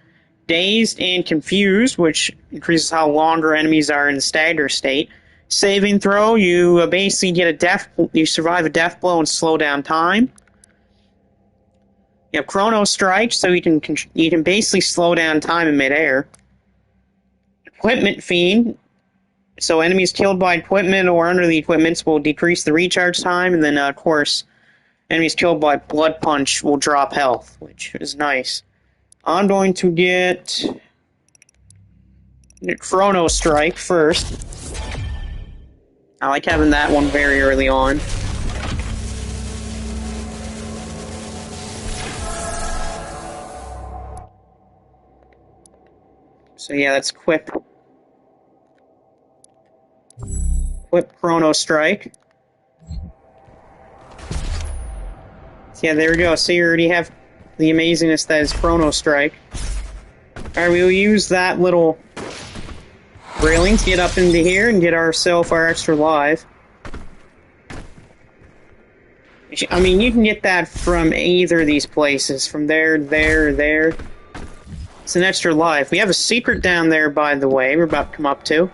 Dazed and Confused, which increases how longer enemies are in the stagger state. Saving Throw, you basically get you survive a death blow and slow down time. You have Chrono Strike, so you can basically slow down time in midair. Equipment Fiend, so enemies killed by equipment or under the equipments will decrease the recharge time, and then of course enemies killed by Blood Punch will drop health, which is nice. I'm going to get Chrono Strike first. I like having that one very early on. So yeah, let's equip Chrono Strike. So yeah, there we go. So you already have the amazingness that is Chrono Strike. Alright, we will use that little railing to get up into here and get ourselves our extra life. I mean, you can get that from either of these places. From there, there. It's an extra life. We have a secret down there, by the way, we're about to come up to.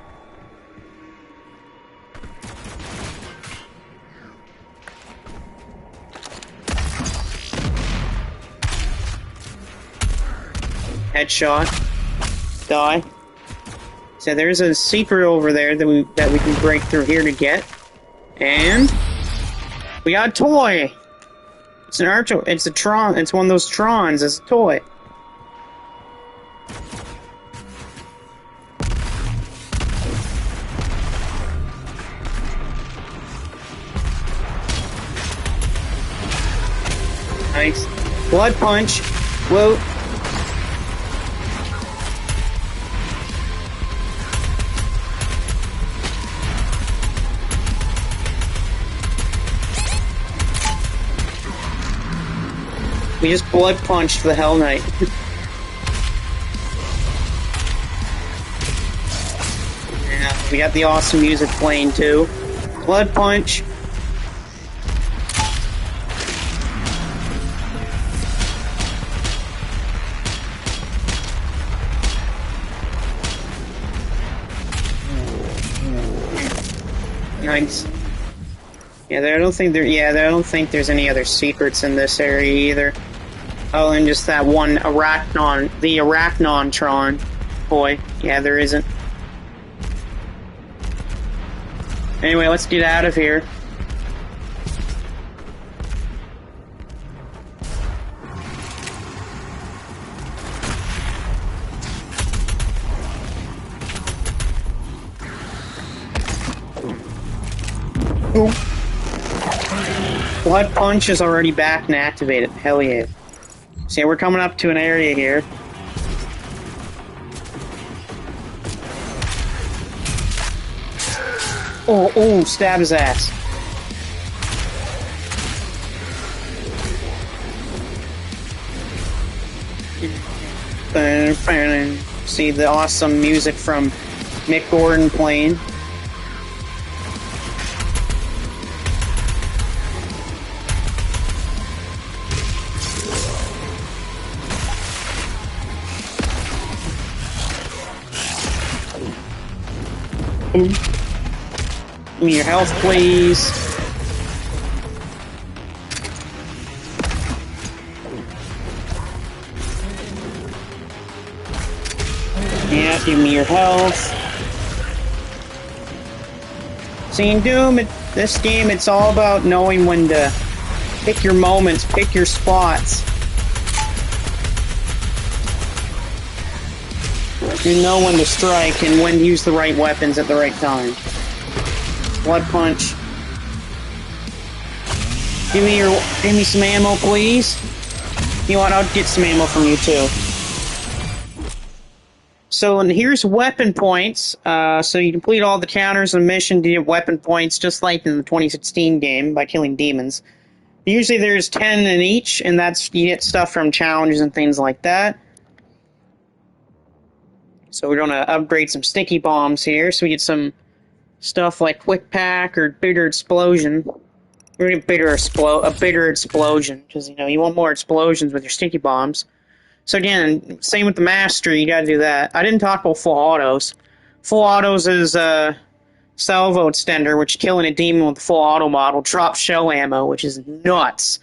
Headshot. Die. So there's a secret over there that we can break through here to get. And we got a toy! It's it's a Tron, it's one of those Trons, it's a toy. Nice. Blood Punch. Whoa. We just Blood Punched the Hell Knight. Yeah, we got the awesome music playing too. Blood Punch. Nice. Yeah, I don't think there's any other secrets in this area either. Oh, and just that one the Arachnontron toy. Yeah, there isn't. Anyway, let's get out of here. Blood Punch is already back and activated. Hell yeah. So yeah, we're coming up to an area here. Oh, stab his ass. See the awesome music from Mick Gordon playing. Give me your health, please. Yeah, give me your health. See, in Doom, this game, it's all about knowing when to pick your moments, pick your spots. You know when to strike and when to use the right weapons at the right time. Blood punch. Give me some ammo, please. You know what? I'll get some ammo from you too. So, and here's weapon points. So you complete all the counters and mission to get weapon points, just like in the 2016 game by killing demons. Usually there's 10 in each, and that's you get stuff from challenges and things like that. So we're gonna upgrade some sticky bombs here, so we get some stuff like Quick Pack or Bitter Explosion. We're gonna get a bitter explosion, because you want more explosions with your sticky bombs. So again, same with the mastery, you gotta do that. I didn't talk about full autos. Full autos is salvo extender, which killing a demon with a full auto model drops shell ammo, which is nuts.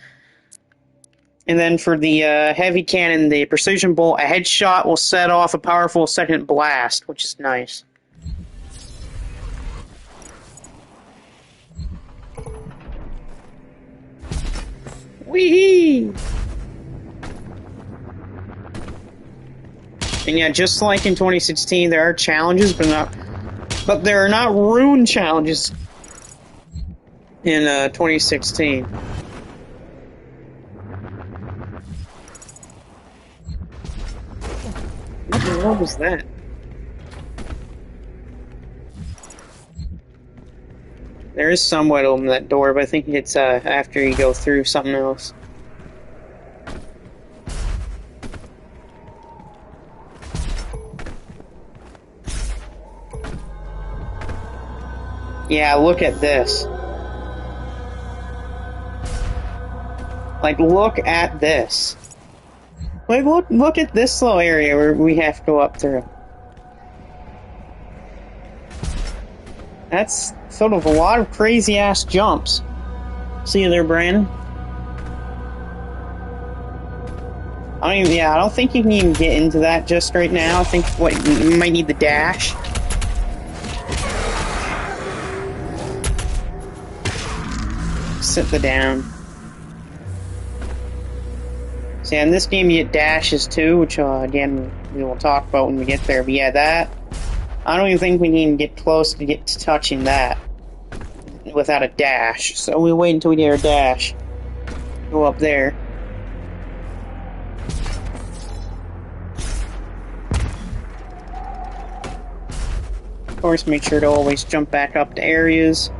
And then for the heavy cannon, the precision bolt, a headshot will set off a powerful second blast, which is nice. Whee! And yeah, just like in 2016, there are challenges, but there are not rune challenges in 2016. What the hell was that? There is some way to open that door, but I think it's after you go through something else. Yeah, look at this. Like, look at this. Like, look at this little area where we have to go up through. That's sort of a lot of crazy-ass jumps. See you there, Brandon? I don't think you can even get into that just right now. I think you might need the dash. Sit the down. So yeah, in this game you get dashes too, which again we will talk about when we get there. But yeah, that I don't even think we can even get close to touching that without a dash. So we wait until we get our dash. Go up there. Of course, make sure to always jump back up to areas.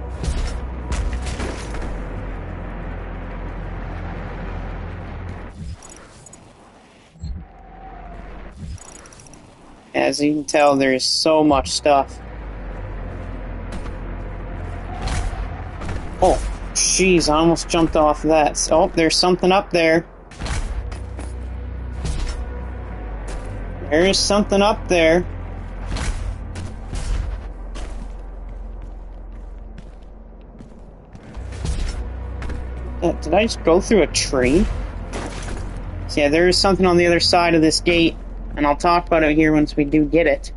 As you can tell, there's so much stuff. Oh, jeez, I almost jumped off that. Oh, there's something up there. There's something up there. Did I just go through a tree? So yeah, there is something on the other side of this gate. And I'll talk about it here once we do get it.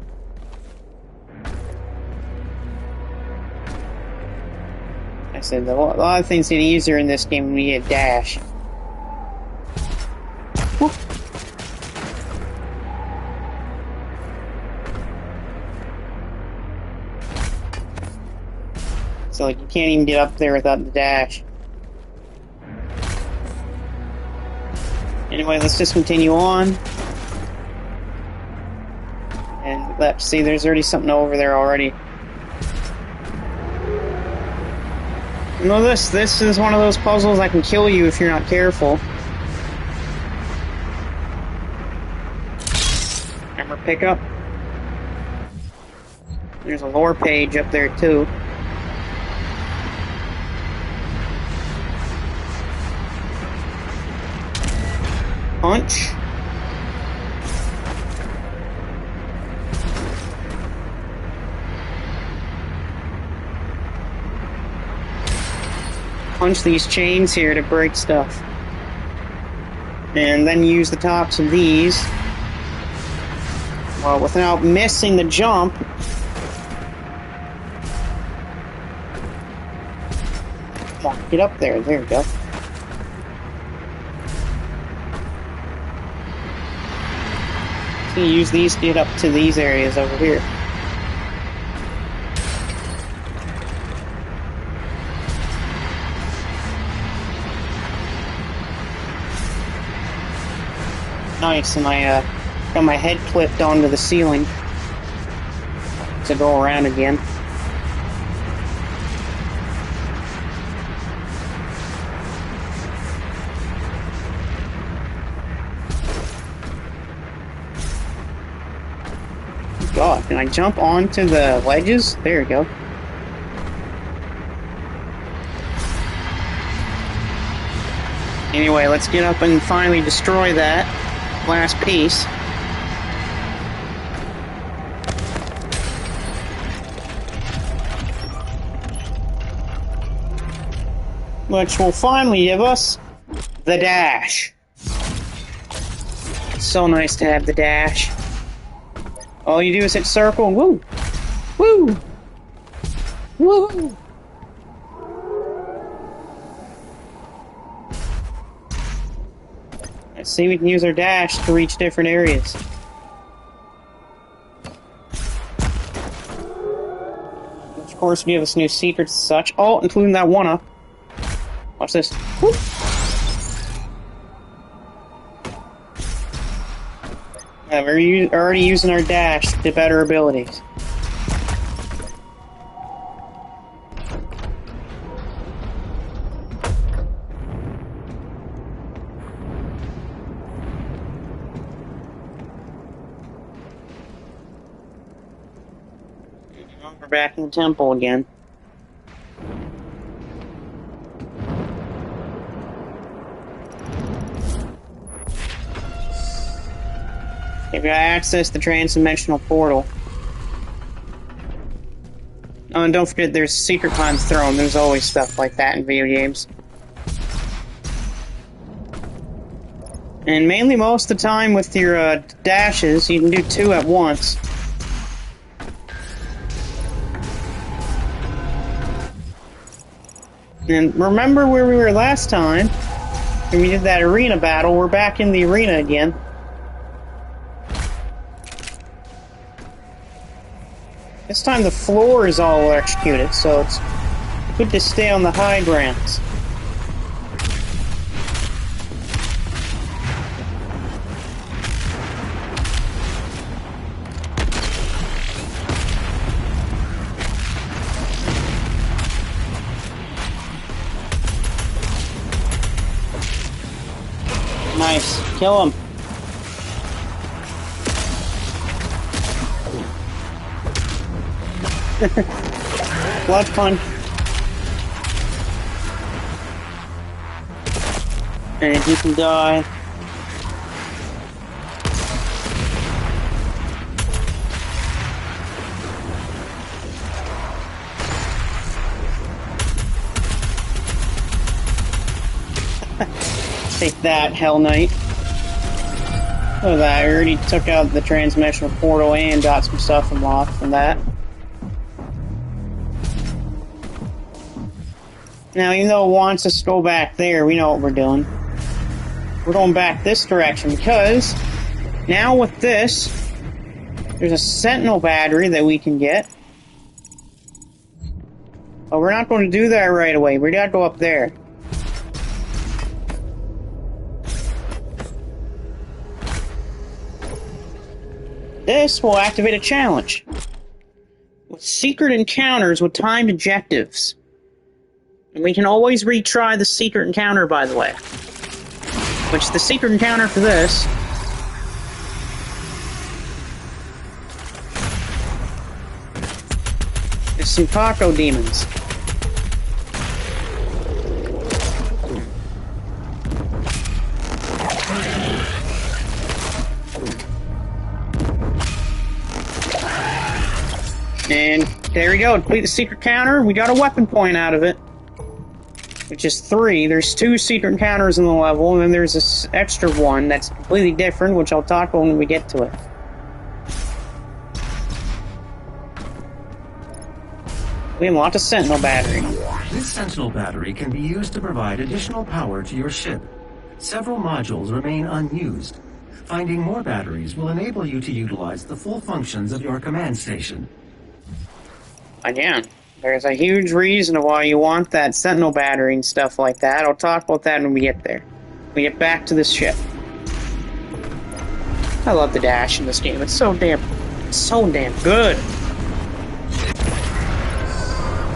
I said a lot of things get easier in this game when we get dash. Whoop. So like you can't even get up there without the dash. Anyway, let's just continue on. And let's see, there's already something over there already. You know, this is one of those puzzles that can kill you if you're not careful. pick up. There's a lore page up there, too. Punch. Punch these chains here to break stuff. And then use the tops of these. Well, without missing the jump. Come on, get up there. There we go. So you use these to get up to these areas over here. Nice, and I got my head clipped onto the ceiling to go around again. God, can I jump onto the ledges? There we go. Anyway, let's get up and finally destroy that last piece. Which will finally give us the dash. It's so nice to have the dash. All you do is hit circle and woo! Woo! Woo! Let's see, we can use our dash to reach different areas. Which, of course, give us new secrets and such. Oh, including that one-up. Watch this. Woo! Yeah, we're already using our dash to better abilities. We're back in the temple again. Okay, we gotta access the trans-dimensional portal. Oh, and don't forget there's secret times thrown. There's always stuff like that in video games. And mainly most of the time with your dashes, you can do two at once. And remember where we were last time? When we did that arena battle, we're back in the arena again. This time the floor is all electrocuted, so it's good to stay on the high grounds. Nice. Kill him. Blood punch. And you can die. Take that, Hell Knight. Look at that, I already took out the transdimensional portal and got some stuff unlocked from that. Now, even though it wants us to go back there, we know what we're doing. We're going back this direction because now with this, there's a Sentinel battery that we can get. But we're not going to do that right away. We gotta go up there. This will activate a challenge with secret encounters with timed objectives. And we can always retry the secret encounter, by the way. Which the secret encounter for this There's some Paco demons. And there we go. Complete the secret counter. We got a weapon point out of it. Which is 3. There's 2 secret counters in the level, and then there's this extra one that's completely different, which I'll talk about when we get to it. We unlocked a Sentinel battery.
This Sentinel battery can be used to provide additional power to your ship. Several modules remain unused. Finding more batteries will enable you to utilize the full functions of your command station.
Again, there's a huge reason why you want that Sentinel battery and stuff like that. I'll talk about that when we get there. We get back to this ship. I love the dash in this game. It's so damn good.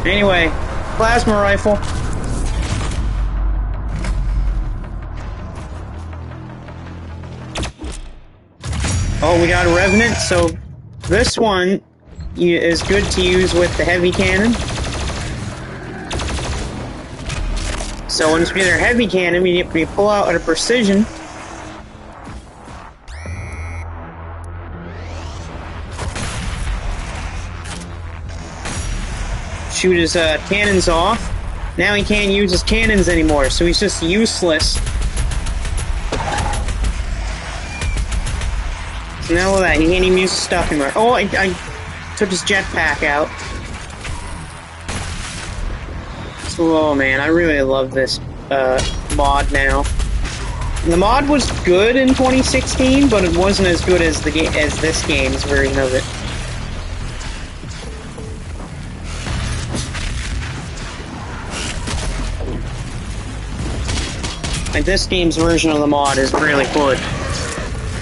Anyway, plasma rifle. Oh, we got a Revenant, so this one is good to use with the heavy cannon. So once we get our heavy cannon, we pull out a precision. Shoot his cannons off. Now he can't use his cannons anymore, so he's just useless. So now look at that, he can't even use his stuff anymore. Oh, I took his jetpack out. So, oh man, I really love this mod now. The mod was good in 2016, but it wasn't as good as this game's version of it. Like, this game's version of the mod is really good.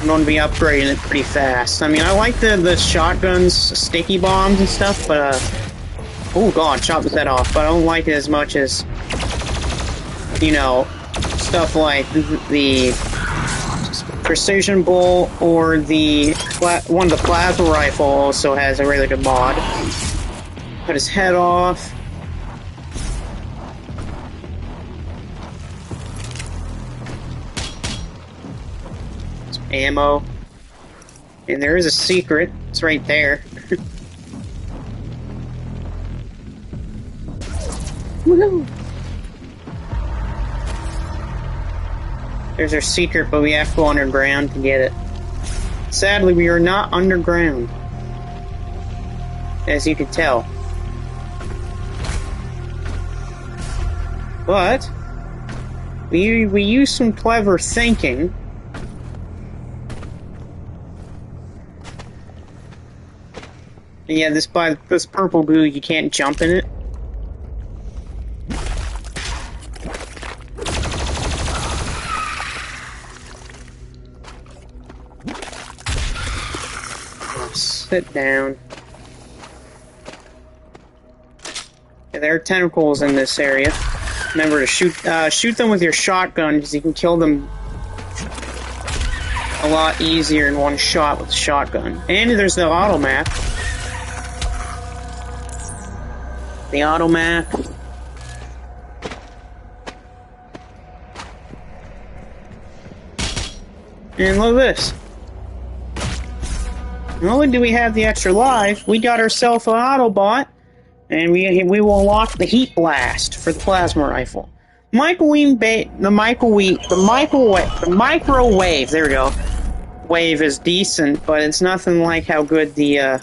I'm going to be upgrading it pretty fast. I mean, I like the shotguns, sticky bombs and stuff, but, oh god, chop his head off, but I don't like it as much as, you know, stuff like the Precision Bolt or one of the Plasma Rifle also has a really good mod. Cut his head off. Ammo. And there is a secret. It's right there. Woohoo! There's our secret, but we have to go underground to get it. Sadly, we are not underground. As you can tell. But we used some clever thinking. Yeah, this purple goo, you can't jump in it. Sit down. Yeah, there are tentacles in this area. Remember to shoot them with your shotgun, because you can kill them a lot easier in one shot with the shotgun. And there's the auto map. The auto map. And look at this. Not only do we have the extra life, we got ourselves an Autobot, and we will unlock the Heat Blast for the plasma rifle. Microwave. There we go. Wave is decent, but it's nothing like how good the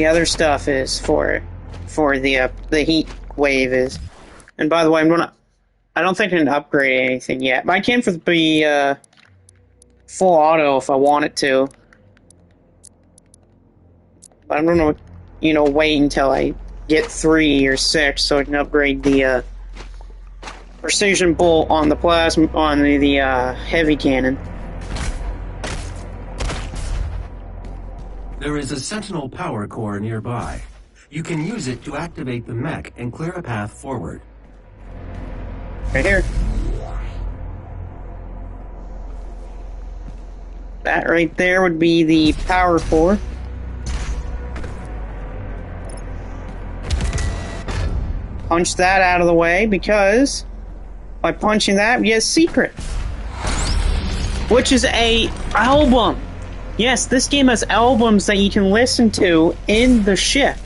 other stuff is for the heat wave is. And by the way, I don't think I can upgrade anything yet, but I can for the full auto if I wanted to. But I'm gonna, wait until I get 3 or 6 so I can upgrade the Precision Bolt on the plasma on the heavy cannon.
There is a Sentinel power core nearby. You can use it to activate the mech and clear a path forward.
Right here. That right there would be the power core. Punch that out of the way, because by punching that, we get a secret. Which is a album. Yes, this game has albums that you can listen to in the ship.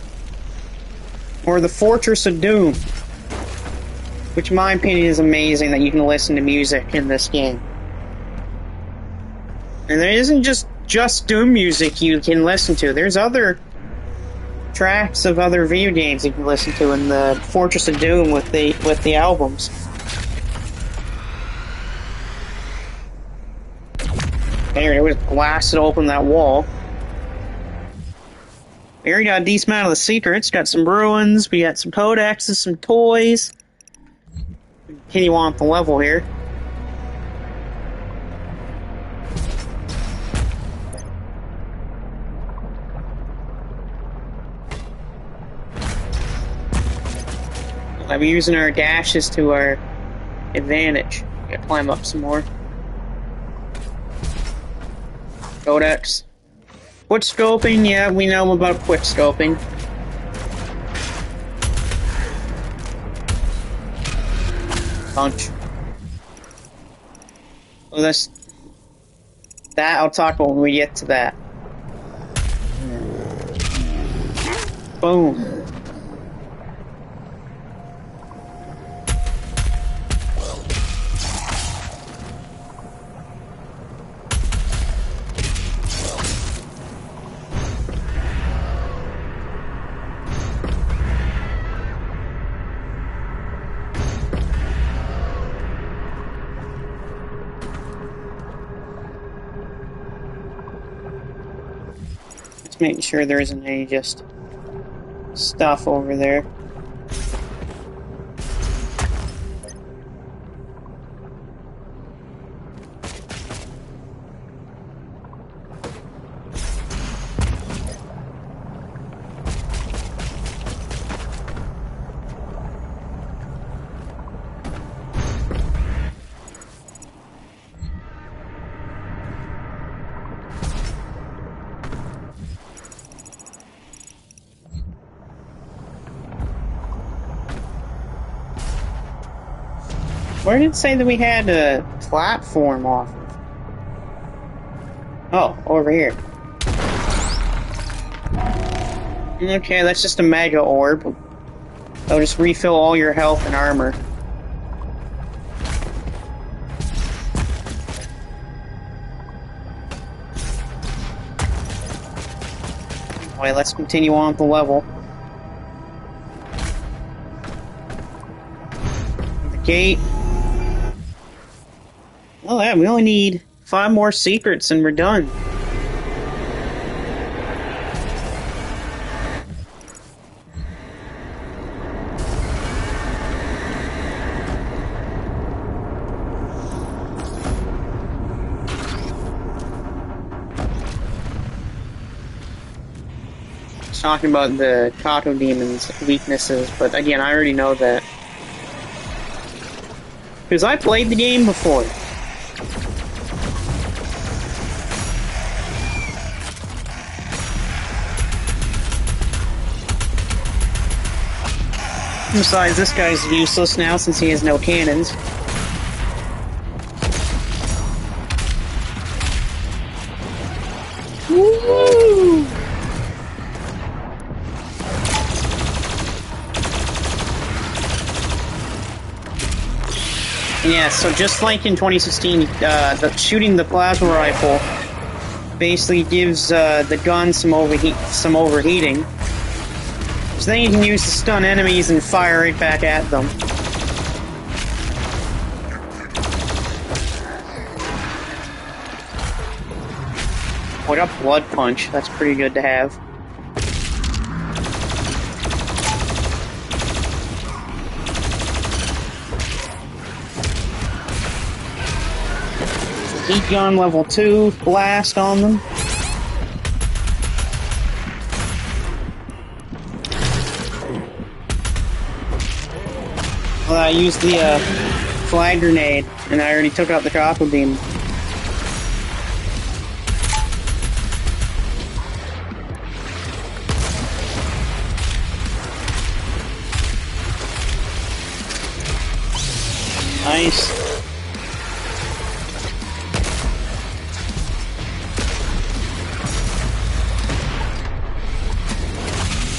Or the Fortress of Doom. Which, in my opinion, is amazing that you can listen to music in this game. And there isn't just Doom music you can listen to. There's other tracks of other video games you can listen to in the Fortress of Doom with the albums. There, it was blasted open that wall. We already got a decent amount of the secrets. Got some ruins, we got some codexes, some toys. Continue on with the level here. I'll be using our dashes to our advantage. Gotta climb up some more. Codex. Quick scoping, yeah, we know about quick scoping. Punch. Well, that I'll talk about when we get to that. Boom. Making sure there isn't any just stuff over there. Where did it say that we had a platform off of? Oh, over here. Okay, that's just a mega orb. That'll just refill all your health and armor. Anyway, let's continue on with the level. The gate. Oh yeah, we only need 5 more secrets and we're done. It's talking about the Kato Demon's weaknesses, but again, I already know that. Because I played the game before. Besides, this guy's useless now since he has no cannons. Woo! Yeah, so just like in 2016, shooting the plasma rifle basically gives the gun some overheating. So then you can use to stun enemies and fire right back at them. Oh, I got Blood Punch. That's pretty good to have. Heat gun level 2, blast on them. Well, I used the flag grenade, and I already took out the Kato Demon. Nice.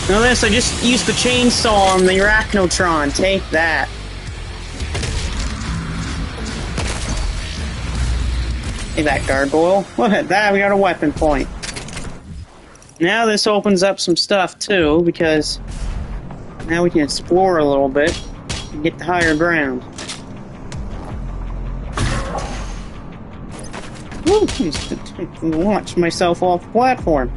Now this, I just used the chainsaw on the Arachnotron. Take that. Take that, Gargoyle. Look at that, we got a weapon point. Now this opens up some stuff too, because now we can explore a little bit and get to higher ground. Woo! Just launch myself off the platform.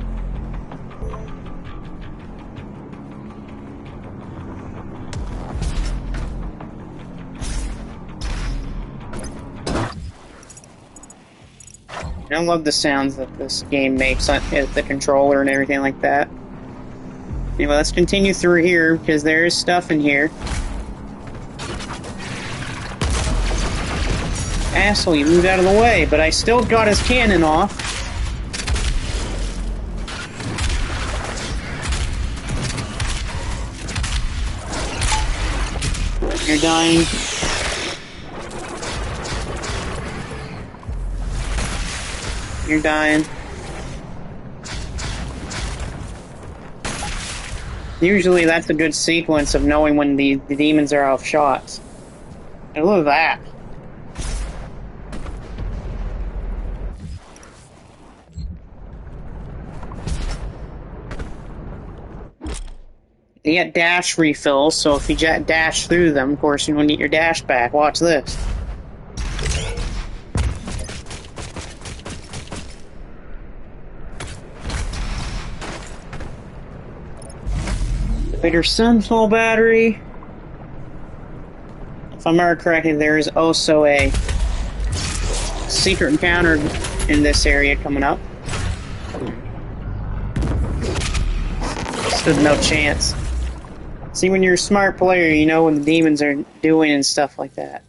I love the sounds that this game makes on the controller and everything like that. Anyway, let's continue through here, because there is stuff in here. Asshole, you moved out of the way, but I still got his cannon off. You're dying. You're dying. Usually that's a good sequence of knowing when the demons are out of shots. And look at that. You get dash refills, so if you dash through them, of course, you will need your dash back. Watch this. Bigger Sentinel battery. If I remember correctly, there is also a secret encounter in this area coming up. Stood no chance. See, when you're a smart player, you know when the demons are doing and stuff like that.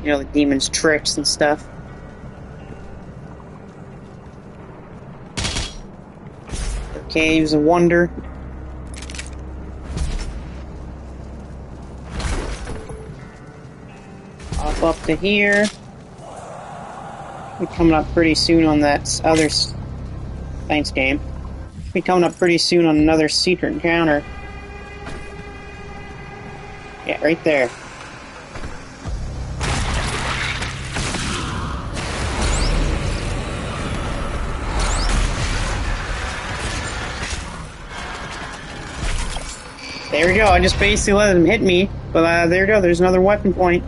You know, the demons' tricks and stuff. Caves of Wonder. Up to here. We're coming up pretty soon on that other... Thanks, game. We're coming up pretty soon on another secret encounter. Yeah, right there. There we go, I just basically let him hit me, but there we go, there's another weapon point.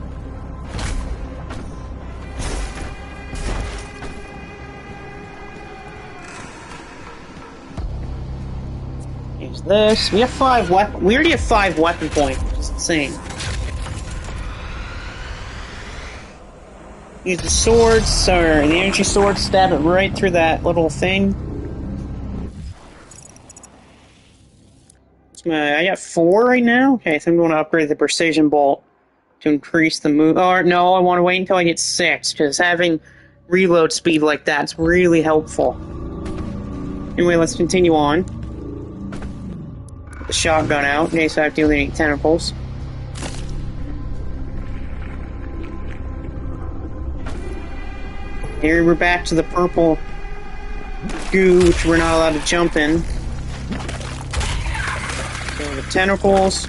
Use this. We have 5 weapon. We already have 5 weapon points, which is insane. Use the swords, or the energy sword, stab it right through that little thing. I got 4 right now? Okay, so I'm going to upgrade the precision bolt to increase the move. Or no, I want to wait until I get 6, because having reload speed like that's really helpful. Anyway, let's continue on. Get the shotgun out in case I have to deal with any tentacles. Here we're back to the purple goo, which we're not allowed to jump in. The tentacles.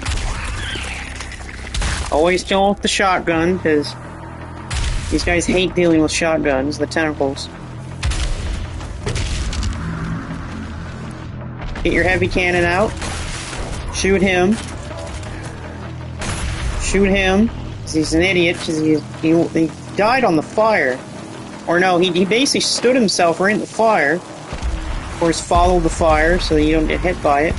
Always deal with the shotgun, because these guys hate dealing with shotguns, the tentacles. Get your heavy cannon out. Shoot him. Shoot him. He's an idiot, because he died on the fire. Or no, he basically stood himself right in the fire. Of course, follow the fire so that you don't get hit by it.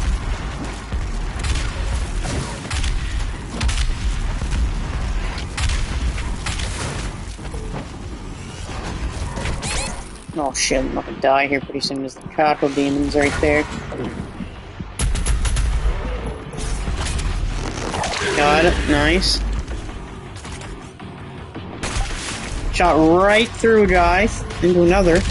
Oh shit, I'm about to die here pretty soon. There's the Caco demons right there. Got it, nice. Shot right through, guys, into another.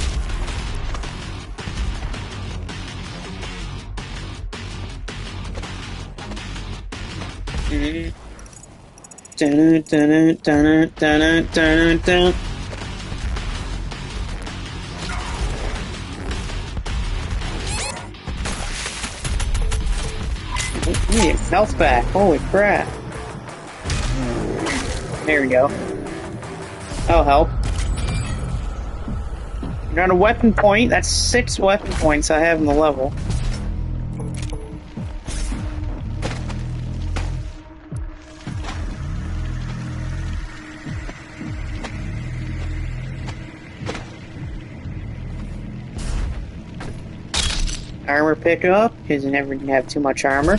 Dun, dun, dun, dun, dun, dun. Yeah, health back. Holy crap. There we go. That'll help. Got a weapon point. That's 6 weapon points I have in the level. Armor pickup, because you never can have too much armor.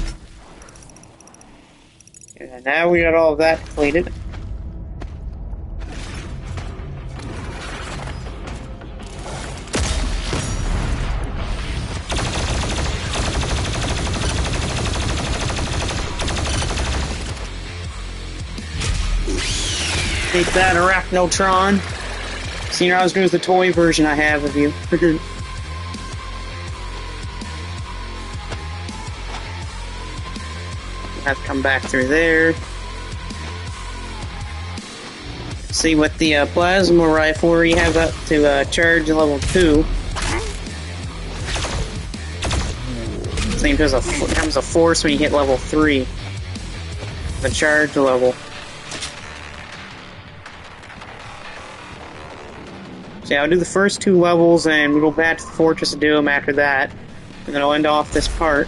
And now we got all of that completed. Take that, Arachnotron. See, you're not as good as the toy version I have of you. Have to come back through there. See, with the plasma rifle, you have up to charge level 2. Same as becomes a force when you hit level 3. The charge level. So I'll do the first 2 levels and we'll go back to the Fortress of Doom after that. And then I'll end off this part.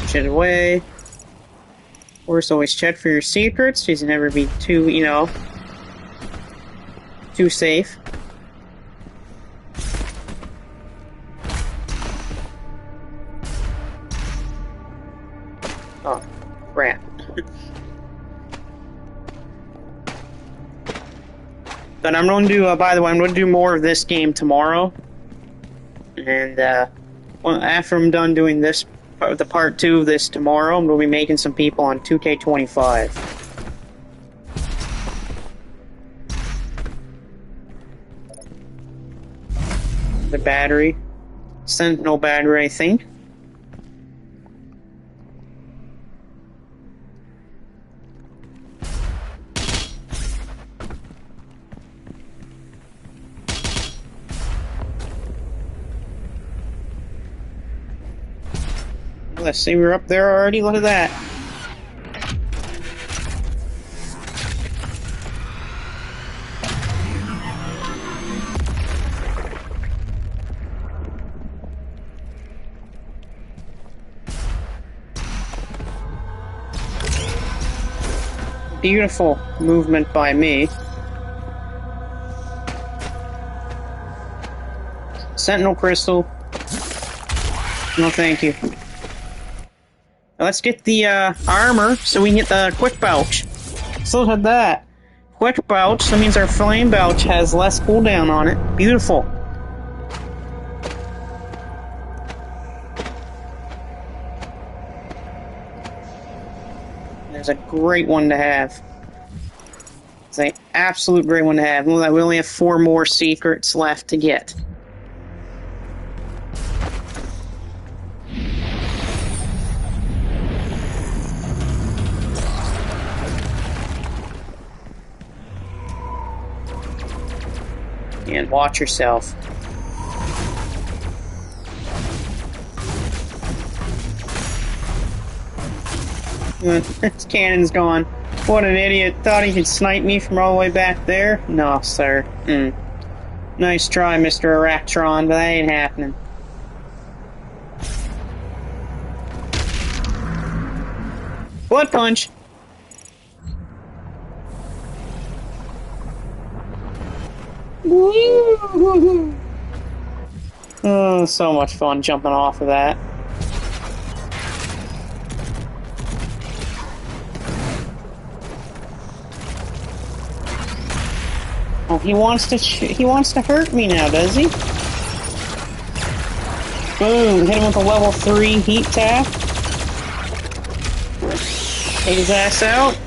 Shit away. Of course, always check for your secrets. These never be too, too safe. Oh, crap. But I'm going to do, by the way, I'm going to do more of this game tomorrow. And, after I'm done doing this, the part 2 of this tomorrow, I'm going to be making some people on 2K25. The battery. Sentinel battery, I think. Let's see, we're up there already. Look at that. Beautiful movement by me. Sentinel crystal. No, thank you. Let's get the armor so we can get the quick belch. Still had that. Quick belch, that means our flame belch has less cooldown on it. Beautiful. There's a great one to have. It's an absolute great one to have. We only have 4 more secrets left to get. And watch yourself. This cannon's gone. What an idiot. Thought he could snipe me from all the way back there? No, sir. Nice try, Mr. Arachnotron, but that ain't happening. Blood punch! Woo! Oh, so much fun jumping off of that. Oh, he wants to hurt me now, does he? Boom! Hit him with a level 3 heat tap. Take his ass out.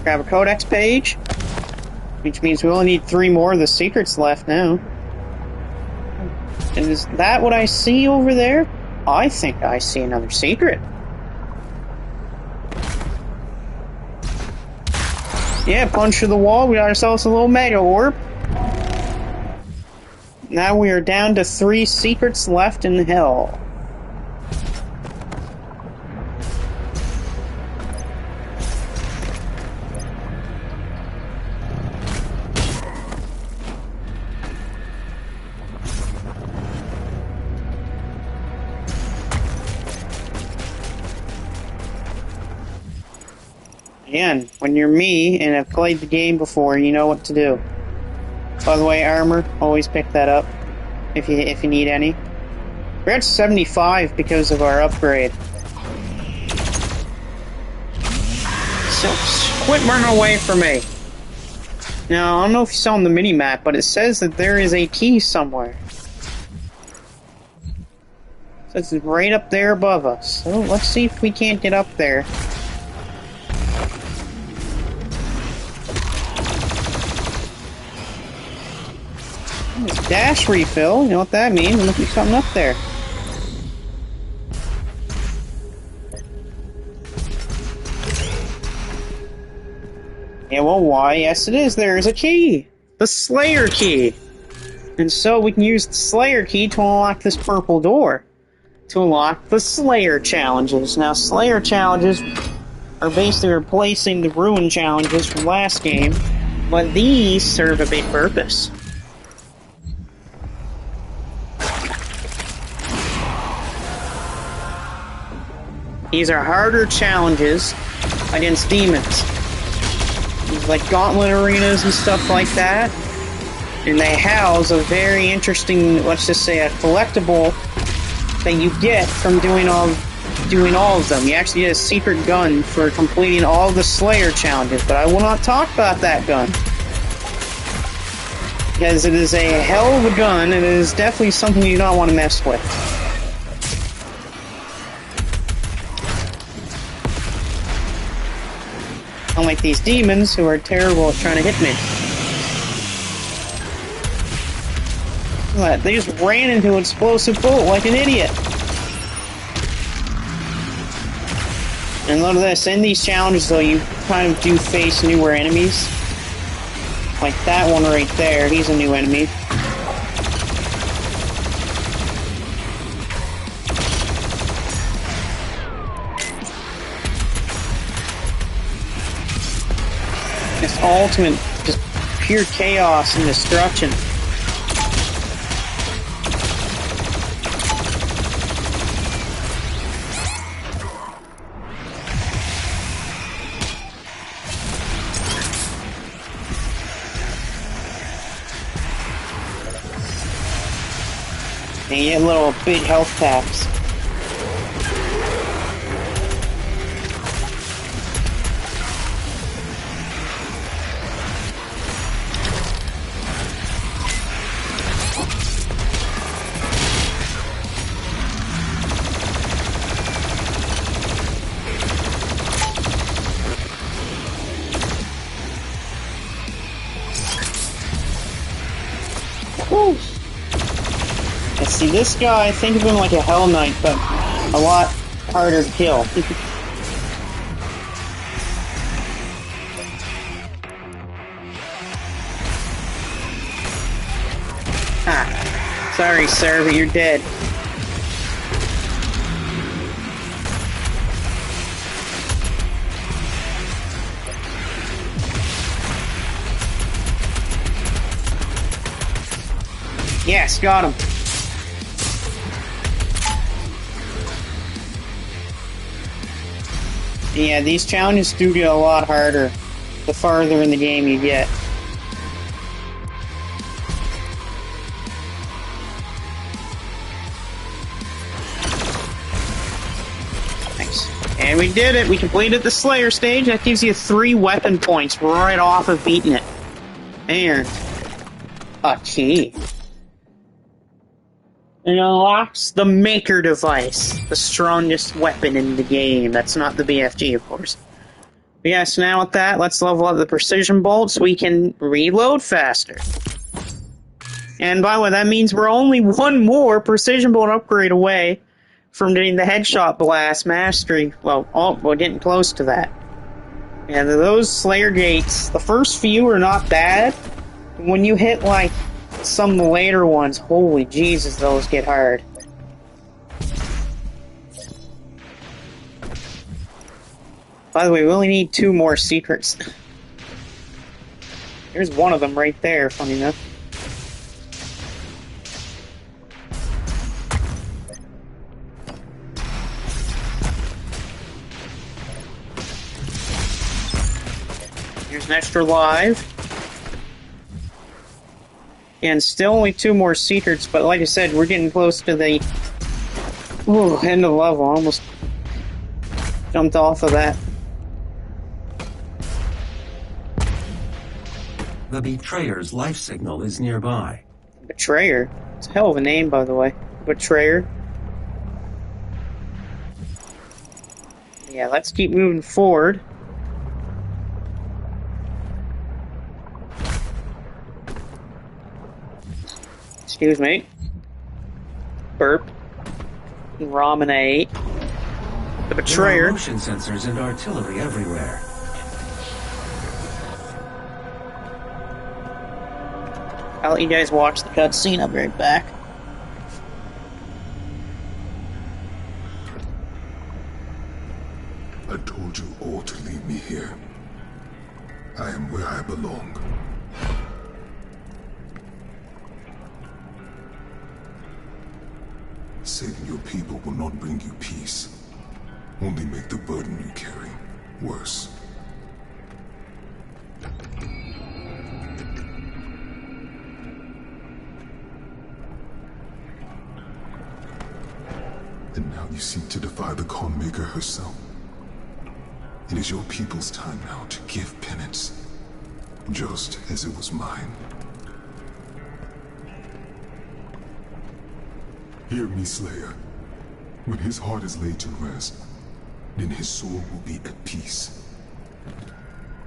Grab a codex page. Which means we only need 3 more of the secrets left now. Is that what I see over there? I think I see another secret. Yeah, punch through the wall. We got ourselves a little mega orb. Now we are down to 3 secrets left in hell. Again, when you're me and have played the game before, you know what to do. By the way, armor, always pick that up if you need any. We're at 75 because of our upgrade. So quit running away from me. Now, I don't know if you saw on the mini-map, but it says that there is a key somewhere. So it's right up there above us. So let's see if we can't get up there. It's dash refill, you know what that means? There must be something up there. Yeah, well, why? Yes, it is. There is a key. The Slayer key. And so we can use the Slayer key to unlock this purple door. To unlock the Slayer challenges. Now, Slayer challenges are basically replacing the Ruin challenges from last game, but these serve a big purpose. These are harder challenges against demons. Like gauntlet arenas and stuff like that. And they house a very interesting, let's just say, a collectible that you get from doing all of them. You actually get a secret gun for completing all the Slayer challenges, but I will not talk about that gun. Because it is a hell of a gun, and it is definitely something you do not want to mess with. Unlike these demons who are terrible at trying to hit me. Look at that, they just ran into an explosive bullet like an idiot. And look at this, in these challenges though, you kind of do face newer enemies. Like that one right there, he's a new enemy. This ultimate, just pure chaos and destruction. And you get little big health packs. Woo! Let's see, this guy, think of him like a Hell Knight, but a lot harder to kill. Ah, sorry, sir, but you're dead. Yes, got him. Yeah, these challenges do get a lot harder the farther in the game you get. Nice. And we did it! We completed the Slayer stage. That gives you 3 weapon points right off of beating it. And a key. It unlocks the Maker device, the strongest weapon in the game. That's not the BFG, of course. But yeah, so now with that, let's level up the precision bolt so we can reload faster. And by the way, that means we're only one more precision bolt upgrade away from getting the headshot blast mastery. Well, we're getting close to that. And those Slayer gates, the first few are not bad. When you hit, like, some of the later ones, holy Jesus, those get hard. By the way, we only need 2 more secrets. There's one of them right there, funny enough. Here's an extra live. And still only 2 more secrets, but like I said, we're getting close to the end of the level. I almost jumped off of that.
The Betrayer's life signal is nearby.
Betrayer? It's a hell of a name, by the way. Betrayer. Yeah, let's keep moving forward. Excuse me. Burp. Ramenate. The Betrayer.
There are motion sensors and artillery everywhere.
I'll let you guys watch the cutscene. I'll be right back.
I told you all to leave me here. I am where I belong. Saving your people will not bring you peace. Only make the burden you carry worse. And now you seek to defy the Khan Maker herself. It is your people's time now to give penance, just as it was mine. Hear me, Slayer. When his heart is laid to rest, then his soul will be at peace.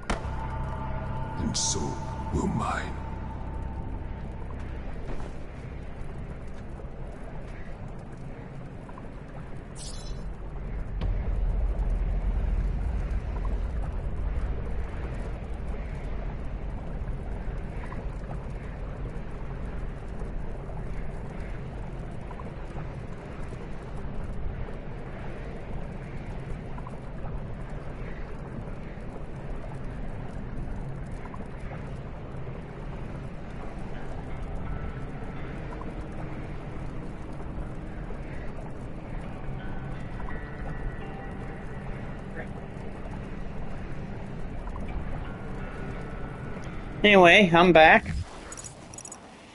And so will mine.
Anyway, I'm back.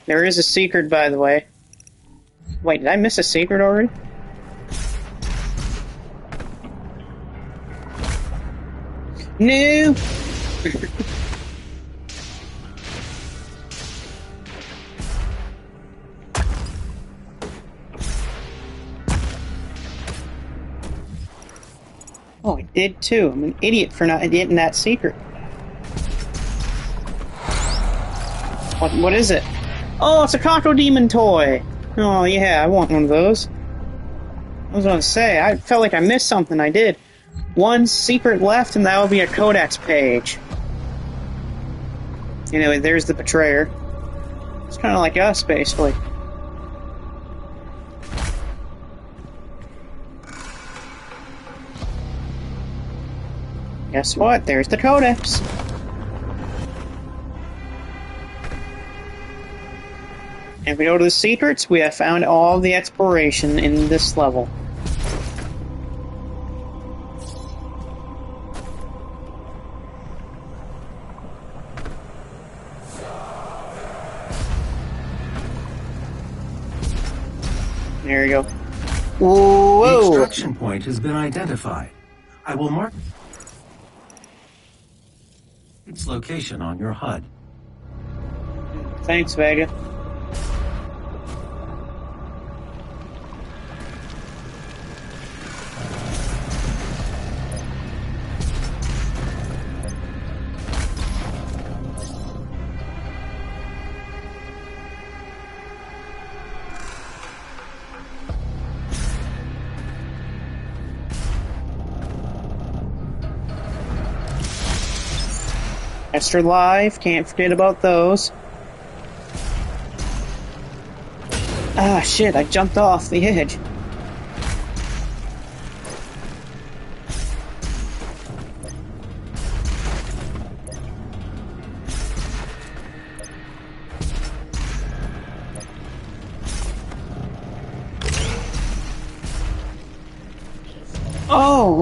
There is a secret, by the way. Wait, did I miss a secret already? No! Oh, I did too. I'm an idiot for not getting that secret. What is it? Oh, it's a Cacodemon toy! Oh, yeah, I want one of those. I was gonna say, I felt like I missed something. I did. One secret left, and that will be a codex page. Anyway, there's the Betrayer. It's kind of like us, basically. Guess what? There's the codex. And if we go to the secrets, we have found all the exploration in this level. There you go. Whoa!
The extraction point has been identified. I will mark its location on your HUD.
Thanks, Vega. Extra life, can't forget about those. Ah, shit, I jumped off the edge.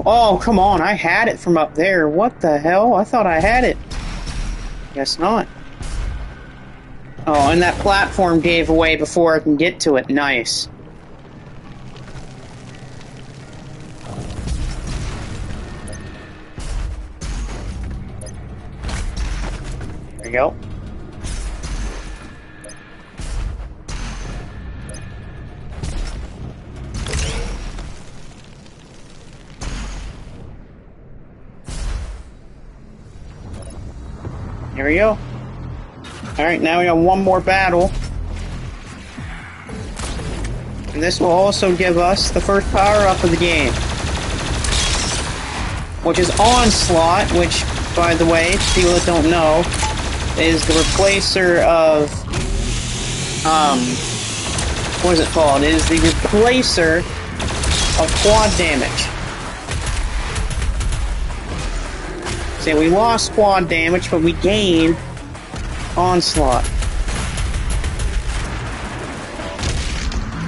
Oh, come on, I had it from up there. What the hell? I thought I had it. Guess not. Oh, and that platform gave away before I can get to it. Nice. There we go. Here we go. Alright, now we got one more battle. And this will also give us the first power-up of the game. Which is Onslaught, which, by the way, people that don't know, is the replacer of... what is it called? It is the replacer of quad damage. So we lost quad damage, but we gained Onslaught.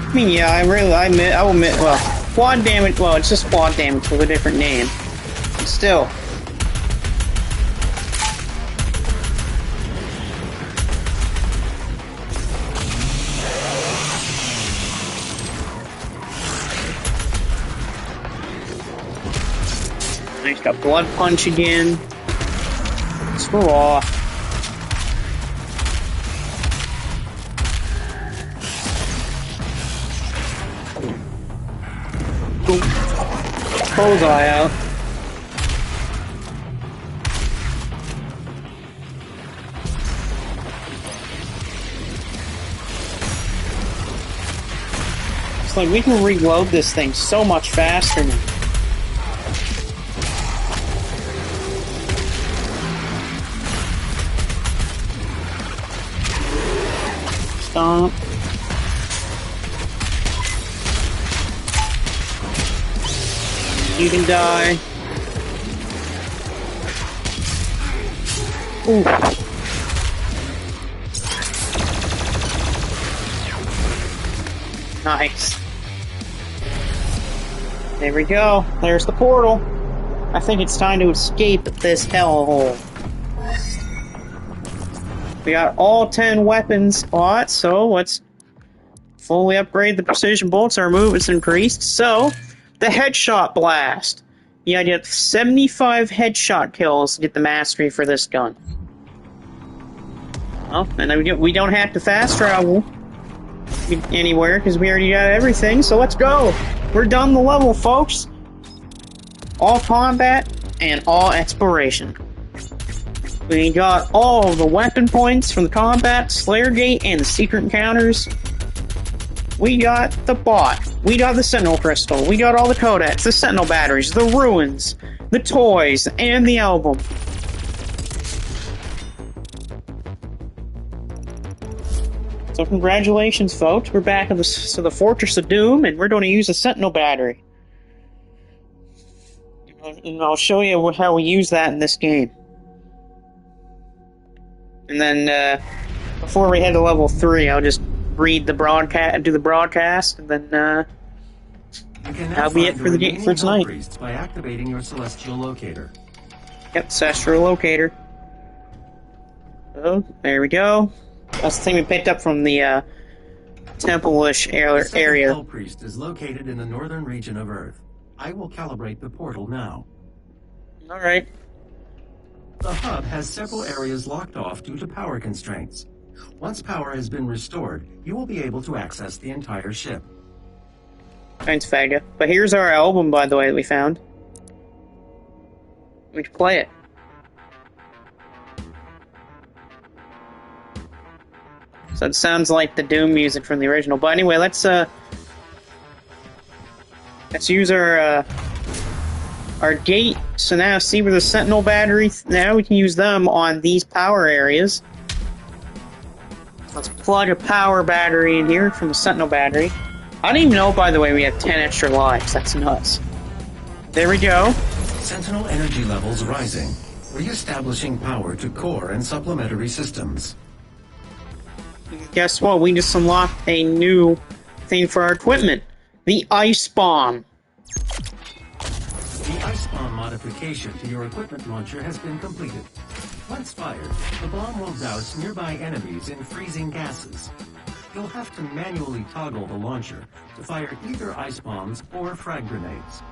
I mean, yeah, I will admit, well, quad damage, well, it's just quad damage with a different name. But still. Nice, got Blood Punch again. Screw off. Bullseye out. It's like we can reload this thing so much faster now. Stomp. You can die. Ooh. Nice. There we go. There's the portal. I think it's time to escape this hellhole. We got all 10 weapons bought, so let's fully upgrade the precision bolts. Our movement's increased, so... The Headshot Blast. Yeah, I get 75 headshot kills to get the mastery for this gun. Well, and then we don't have to fast travel anywhere because we already got everything, so let's go! We're done the level, folks! All combat and all exploration. We got all the weapon points from the combat, Slayer Gate, and the secret encounters. We got the bot. We got the Sentinel Crystal. We got all the codex, the Sentinel batteries, the ruins, the toys, and the album. So congratulations, folks. We're back to the Fortress of Doom, and we're going to use a Sentinel battery. And I'll show you how we use that in this game. And then, before we head to level 3, I'll just read the broadcast, do the broadcast, and then that'll be it for the game for tonight.
By activating your celestial locator.
Yep, celestial locator. Oh, there we go. That's the thing we picked up from the temple-ish area.
The Hell Priest is located in the northern region of Earth. I will calibrate the portal now.
All right.
The hub has several areas locked off due to power constraints. Once power has been restored, you will be able to access the entire ship.
Thanks, Faga. But here's our album, by the way, that we found. We can play it. So it sounds like the Doom music from the original. But anyway, let's use our our gate. So now, see where the Sentinel battery... Now we can use them on these power areas. Let's plug a power battery in here from the Sentinel battery. I didn't even know, by the way, we have 10 extra lives. That's nuts. There we go.
Sentinel energy levels rising. Re-establishing power to core and supplementary systems.
Guess what? We just unlocked a new thing for our equipment. The Ice Bomb.
The Ice Bomb modification to your equipment launcher has been completed. Once fired, the bomb will douse nearby enemies in freezing gases. You'll have to manually toggle the launcher to fire either ice bombs or frag grenades.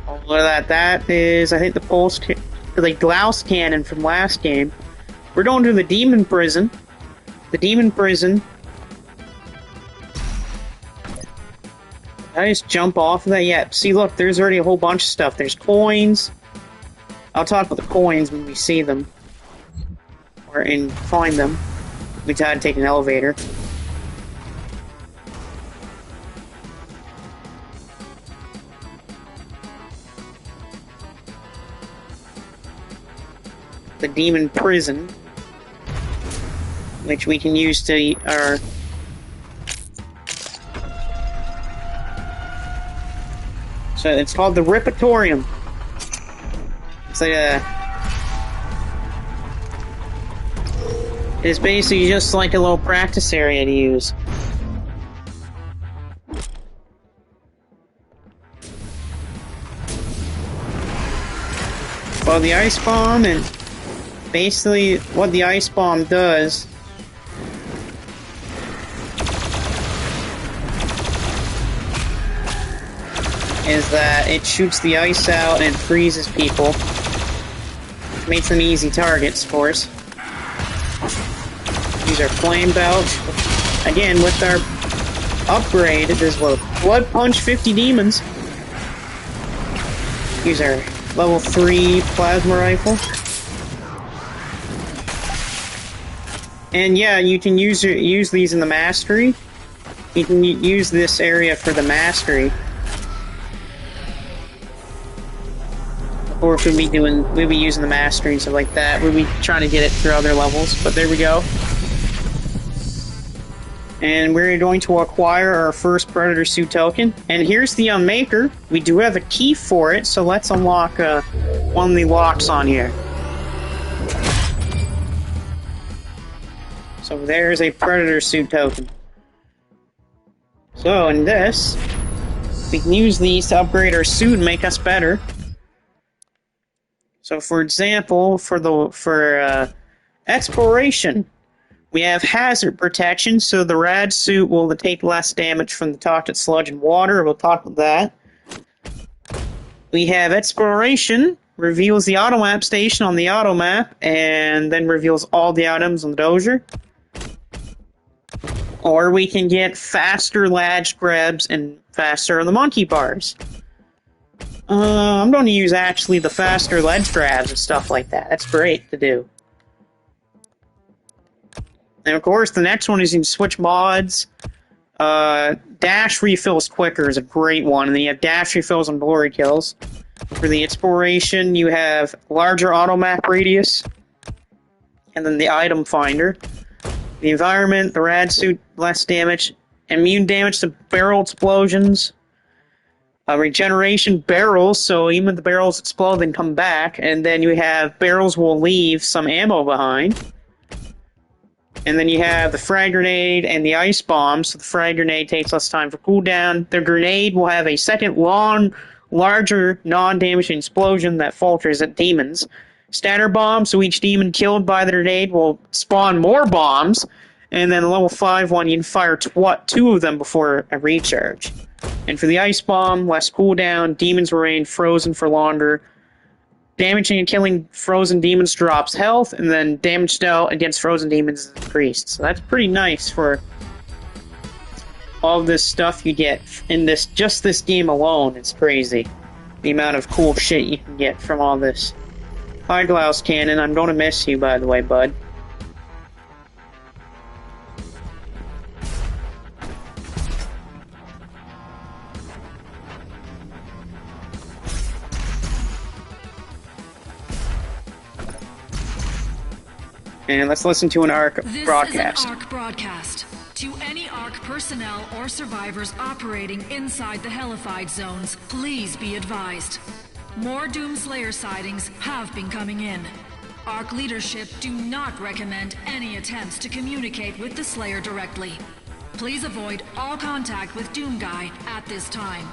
All of that is, I think, the Glaus cannon from last game. We're going to the Demon Prison. The Demon Prison. Did I just jump off of that? Yeah, see, look, there's already a whole bunch of stuff. There's coins. I'll talk about the coins when we see them. Or find them. We gotta take an elevator. The Demon Prison, which we can use to our... So it's called the Ripatorium. It's like it's basically just like a little practice area to use. Well, the Ice Bomb, and basically what the Ice Bomb does is that it shoots the ice out and freezes people. Which makes them easy targets, of course. Use our Flame Belch. Again, with our upgrade, this will Blood Punch 50 demons. Use our level 3 Plasma Rifle. And yeah, you can use these in the Mastery. You can use this area for the Mastery. Or if we'd be using the Mastery and stuff like that. We'd be trying to get it through other levels, but there we go. And we're going to acquire our first Predator Suit token. And here's the Maker. We do have a key for it, so let's unlock one of the locks on here. So there's a Predator Suit token. So in this, we can use these to upgrade our suit and make us better. So, for example, for exploration, we have hazard protection, so the rad suit will take less damage from the toxic sludge and water. We'll talk about that. We have exploration, reveals the auto map station on the auto map, and then reveals all the items on the dozer. Or we can get faster ledge grabs and faster on the monkey bars. I'm going to use actually the faster ledge grabs and stuff like that. That's great to do. And of course, the next one is you can switch mods. Dash refills quicker is a great one, and then you have dash refills on glory kills. For the exploration, you have larger auto map radius, and then the item finder. The environment, the rad suit, less damage, immune damage to barrel explosions. Regeneration barrels, so even if the barrels explode, then come back, and then you have barrels will leave some ammo behind. And then you have the frag grenade and the ice bomb, so the frag grenade takes less time for cooldown. The grenade will have a second larger non-damaging explosion that falters at demons. Statter bomb, so each demon killed by the grenade will spawn more bombs. And then the level 5 one, you can fire 2 of them before a recharge. And for the Ice Bomb, less cooldown, demons remain frozen for longer. Damaging and killing frozen demons drops health, and then damage dealt against frozen demons is increased. So that's pretty nice for all of this stuff you get in just this game alone. It's crazy. The amount of cool shit you can get from all this. Hi, Glaus Cannon. I'm going to miss you, by the way, bud. And let's listen to an ARC broadcast.
This is an ARC broadcast. To any ARC personnel or survivors operating inside the Hellified zones, please be advised. More Doomslayer sightings have been coming in. ARC leadership do not recommend any attempts to communicate with the Slayer directly. Please avoid all contact with Doomguy at this time.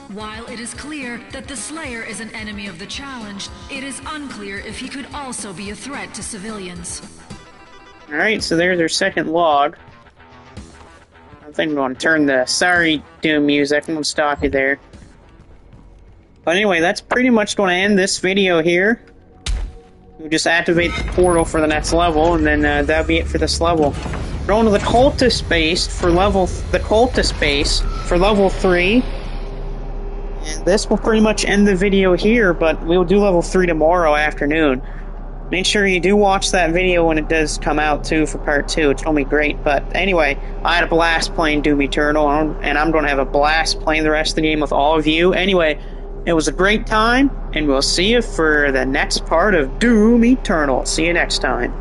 While it is clear that the Slayer is an enemy of the challenge, it is unclear if he could also be a threat to civilians.
Alright, so there's our second log. I think I'm going to turn the sorry Doom music. I'm going to stop you there. But anyway, that's pretty much going to end this video here. We'll just activate the portal for the next level, and then that'll be it for this level. We're going to the cultist base for level 3. And this will pretty much end the video here, but we'll do level 3 tomorrow afternoon. Make sure you do watch that video when it does come out, too, for part 2. It's going to be great. But anyway, I had a blast playing Doom Eternal, and I'm going to have a blast playing the rest of the game with all of you. Anyway, it was a great time, and we'll see you for the next part of Doom Eternal. See you next time.